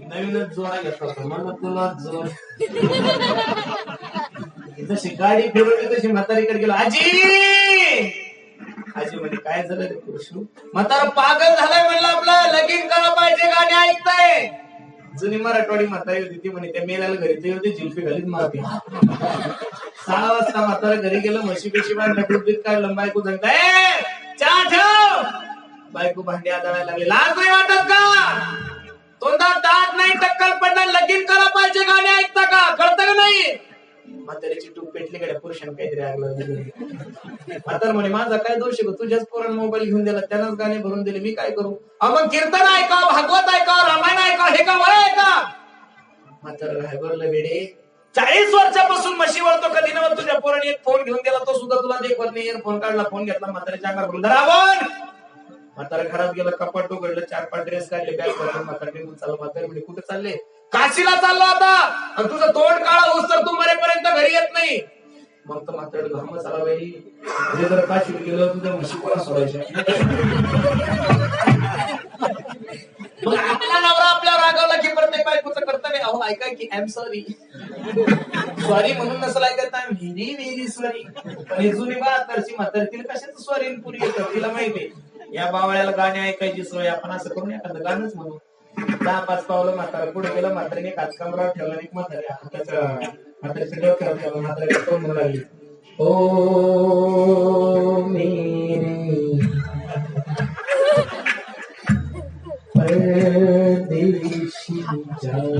Speaker 1: नवीनच जोडा घेतला होता, मला तुला जोड. जशी गाडी फिरवली तशी म्हातारीकडे गेलो. आजी म्हणजे काय झालं रे कृष्ण? म्हातारा पागल झालाय म्हणलं, आपलं लगीन करायला पाहिजे, गाणी ऐकताय. जुनी मराठवाडी म्हातारी होती ती, म्हणे त्या मेल्याला घरी ते होते, जिल्फी घालीत मारते. 6 वाजता म्हातारा घरी गेलं, म्हशी पेशी बांधल्या, दूध काढलं, बायको सांगताय चहा ठेव. बायको भांडी आदळायला लागली. लाज नाही वाटत का? तोंडात दात नाही, टक्कल पडणार, लगीन करा पाहिजे, गाणे ऐकता का? कळतं का नाही? म्हातारीची टूप पेटली गड्या, पुरुषांनी काहीतरी लागलं. म्हातार म्हणे, माझा काय दोष आहे? तुझ्याच पोरांना मोबाईल घेऊन दिला, त्यानंच गाणे भरून दिले, मी काय करू? मग कीर्तन ऐका, भागवत ऐका, रामायण ऐका, हे का वय ऐका? म्हातार घाबरलं वेडे. 40 वर्षापासून म्हशी वळतो, कधी नव्हतं तुझ्या पोराने एक फोन घेऊन दिला, तो सुद्धा तुला देखवत नाही. इयरफोन काढला, फोन घेतला, म्हातारीच्या अंगावर भरून धरावं. म्हातारा घरात गेलं, कपाट उघडलं, 4-5 ड्रेस काढले, बॅग भरलं, म्हातारा निघून चाललं. म्हातारी म्हणजे कुठे चालले? काशीला चाललो आता, आणि तुझं तोंड काळा होस तर तू मरेपर्यंत घरी येत नाही. मग तर म्हातारा धर्म चाला बाई, जर काशीला गेलं तुझ्या म्हशी कोणा सोडायच्या? मग आपला नवरा आपल्यावर रागावला की प्रत्येक बायकोचं कर्तव्य, अहो ऐका की आय एम सॉरी. सॉरी म्हणून नसलं ऐकत, I am very very sorry. पण ही जुनी 72ची म्हातारी, तिला कशाच सॉरी पुरी येतात, तिला माहिती या बावळ्याला गाणे ऐकायची सोय. आपण असं करून एखादं गाणंच म्हणू. 10-5 पावलं म्हातारा पुढे गेलं, म्हातारीने हात कमरावर ठेवला, एक म्हातारीच्या डोक्यावर ठेवला. म्हातारी तोंड म्हणू लागली, ओ मेरी परदेशी जान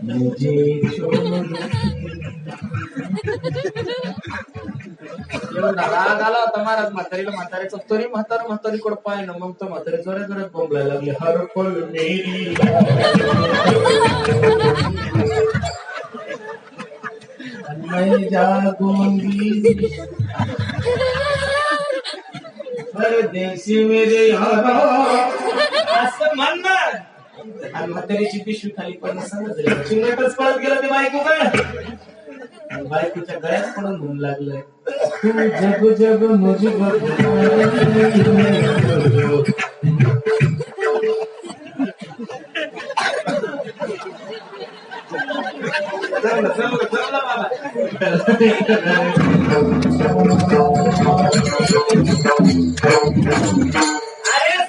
Speaker 1: मुझे छोड़. राग आला होता महाराज म्हातारीला. म्हातारीचा तरी म्हातारीकडे पाय ना. मग तो म्हातारी जोरात जोरात बोंबलायला लागली, हर पल मेरी मैं जागूंगी परदेशी मेरे यारा, असं म्हणणार. आणि म्हातारीची पिशवी खाली पडणं समजलं, चिंगटच पळत गेलं ते बायकोकडे. बायकोच्या गळ्यात पडून म्हणू लागलं, तू जग जग मुझे अरे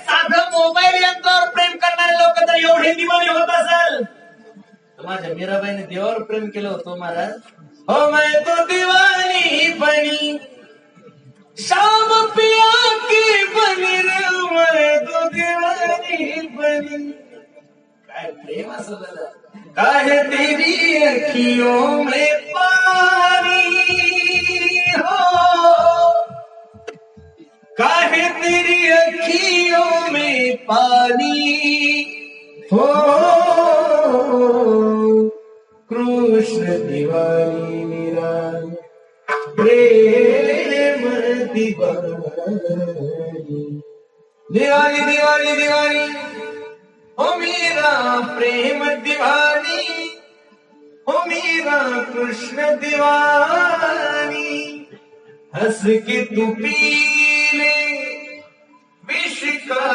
Speaker 1: साधं मोबाईल यंत्रावर प्रेम करणारे लोक तर एवढे दिवाळी होत असेल. माझ्या मीराबाईने देवावर प्रेम केलं होतं महाराज. हो मैं तो दीवानी बनी शाम पिया की बनी रे मैं तो दीवानी बनी. काय प्रेम असं झालं. काहे तेरी अखियों में पानी हो काहे तेरी अखियों में पानी हो कृष्ण दीवानी मेरा प्रेम दीवानी दीवानी दीवानी दीवानी हो मेरा प्रेम दीवानी हो मेरा कृष्ण दीवानी. हंस के तू पी ले विष का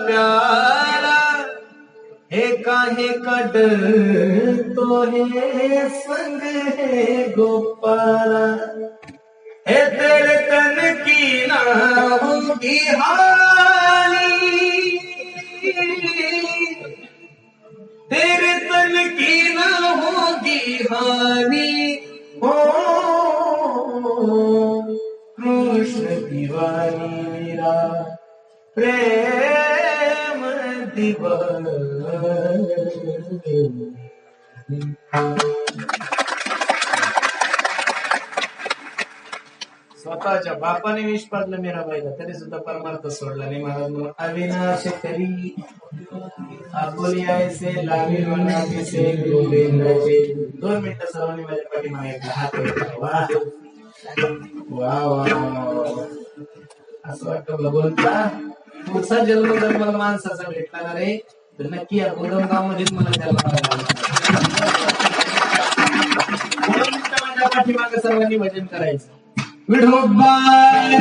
Speaker 1: प्याला हे काहे का डर तो है संग है गोपाला. हे तेरे तन की ना होगी हानि तेरे तन की ना होगी हानि हो कृष्ण दीवानी मेरा प्रेम दीवानी. स्वतःच्या बापाने विष पाजलं मीराबाईला तरी सुद्धा परमार्थ सोडला नाही. महाराज अविनाश करी आपुली ऐसे लावी मनाचे से गोविंदाचे. 2 मिनिटं सर्वांनी माझ्या पाठीमागे हात वा वा वा. असं वाटतं बोलता पुढचा जन्म जर मला माणसाचा भेटला ना रे तर नक्की या गोदमगाव मध्येच मला जन्माला माझ्या पाठीमागे सर्वांनी भजन करायचं. विठोबाय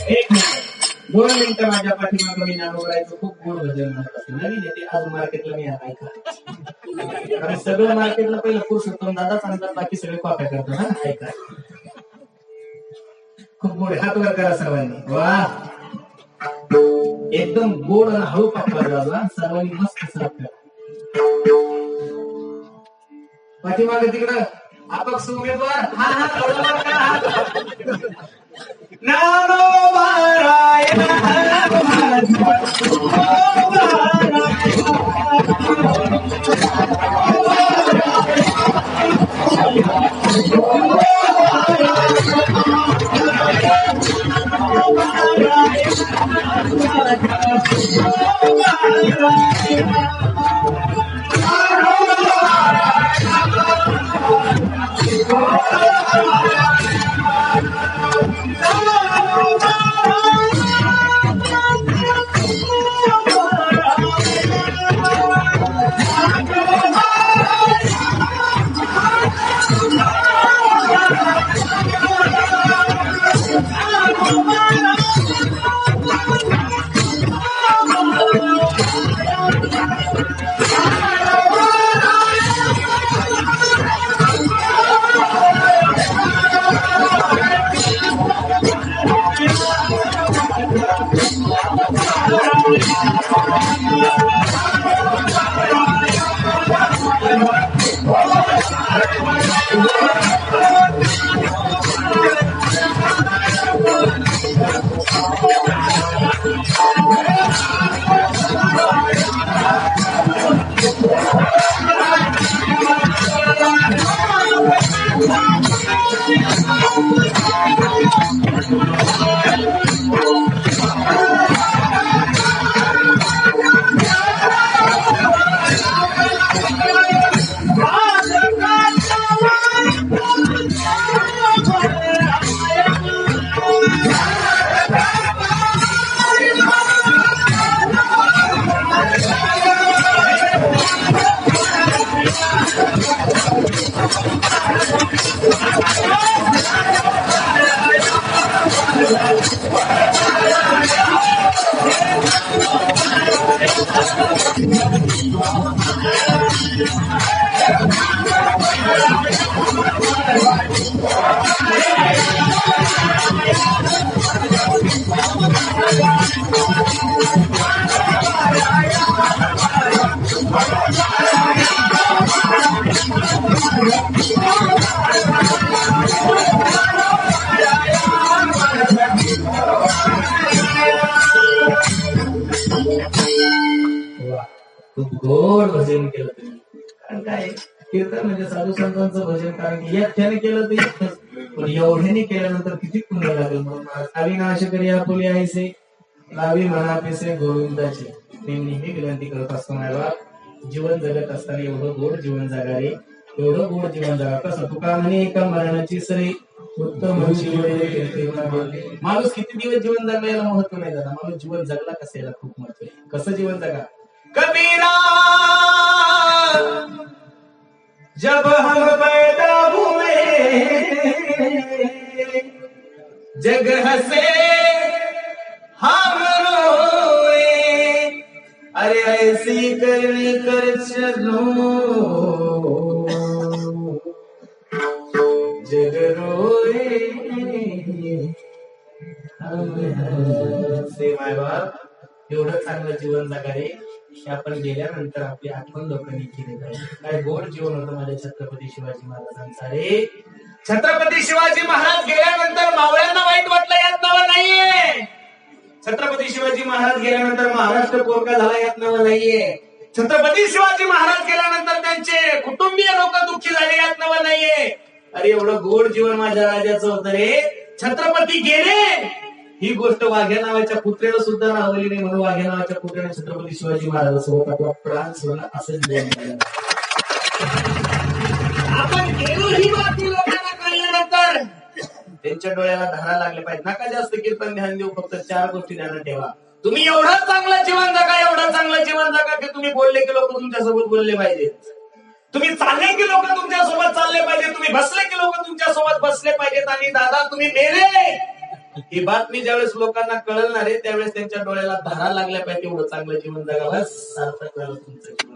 Speaker 1: एक 2 मिनिटं माझ्या पाठीमागे मी नाव करायचं. खूप गोड भजन म्हणत असते. नवीन येते आज मार्केटला मी ऐका कारण सगळं मार्केटला पहिलं पुरुषोत्तम दादा सांगतात बाकी सगळे कॉप्या करतो ना. ऐका खूप गोड. हात वर करा सर्वांनी. वा एकदम गोड आणि हळू पाठवा दादा. सर्वांनी मस्त साफ करा. पाठीमागे तिकडं अपक्ष उमेदवार हा हा थोडं करा. नानो नारायण वा, खूप गोड भजन केलं तुम्ही. कारण काय कीर्तन म्हणजे साधू संतांचं भजन, कारण की एकट्याने केलं तर एकच, पण एवढ्याने केल्यानंतर किती पुण्य लागेल. म्हणून अविनाश करी आपुले आयसे लावी म्हणा पिसे गोविंदाचे. मी नेहमी विनंती करत असतो माझ्या, जीवन जगत असताना एवढं गोड जीवन जगा रे, एवढं गोड जीवन जगा. कसं तुका म्हणे एका मरणाची सरी उत्तम माणूस किती दिवस जीवन जगला याला महत्व नाही दादा, माणूस जीवन जगला कसं याला खूप महत्व आहे. कसं जीवन जगा. कबीरा जब हम पैदा हुए जग हसे हम रोए, अरे ऐसी करनी कर चलो जग रोए से. माय बाप एवढं चांगलं जीवन जगा रे, हे आपण गेल्यानंतर आपली आठवण लोकांनी केली पाहिजे. काय गोड जीवन होतं माझ्या छत्रपती शिवाजी महाराजांचा रे. छत्रपती शिवाजी महाराज गेल्यानंतर मावळ्यांना वाईट वाटलं यात नाव नाहीये. छत्रपती शिवाजी महाराज गेल्यानंतर महाराष्ट्र पोरका झाला यात नाव नाहीये. छत्रपती शिवाजी महाराज गेल्यानंतर त्यांचे कुटुंबीय लोक दुःखी झाले यात नाव नाहीये. अरे एवढं गोड जीवन माझ्या राजाचं होतं रे. छत्रपती गेले ही गोष्ट वाघ्या नावाच्या पुत्र्याला सुद्धा राहवली नाही, म्हणून वाघ्या नावाच्या पुत्र्याने छत्रपती शिवाजी महाराजांसोबत आपला प्राण सोडला. असंच आपण गेलो ही बातमी लोकांना कळल्यानंतर त्यांच्या डोळ्याला धारा लागले पाहिजे. नका जास्त कीर्तन ध्यान देऊ, फक्त 4 गोष्टी ध्यानात ठेवा. तुम्ही एवढं चांगलं जीवन जगा, एवढं चांगलं जीवन जगा की तुम्ही बोलले की लोक तुमच्यासोबत बोलले पाहिजेत. तुम्ही चालले की लोक तुमच्यासोबत चालले पाहिजे. तुम्ही बसले की लोक तुमच्यासोबत बसले पाहिजेत. आणि दादा तुम्ही मेले ही बातमी ज्यावेळेस लोकांना कळणार आहे त्यावेळेस त्यांच्या डोळ्याला धारा लागल्या पाहिजे. एवढं चांगलं जीवन जगा, बस सार्थक झालं तुमचं जीवन.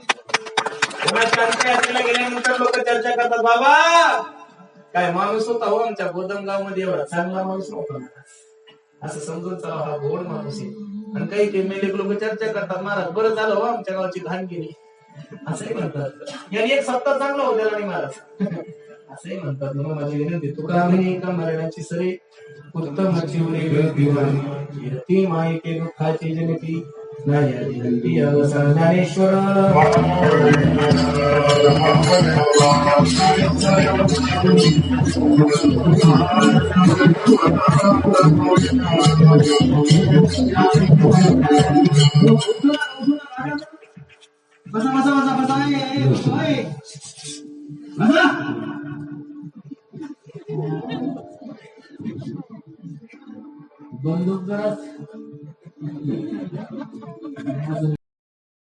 Speaker 1: गेल्यानंतर लोक चर्चा करतात, बाबा काय माणूस होता हो आमच्या गोदमगाव मध्ये, एवढा चांगला माणूस नव्हता असं समजून चालू, हा गोड माणूस आहे. आणि काही मेले लोक चर्चा करतात, महाराज बरं झालं हो आमच्या गावची घाण गेली असंही म्हणतात. यांनी एक सप्ताह चांगला होता आणि महाराज असंही म्हणतात. म्हणून माझी विनंती, तुका म्हणे एका मरणाची सरी उत्तम ती माई के दुःखाची जनती नाही अवसान. ज्ञानेश्वर बसा बसा बसा बसा बंदूक जरा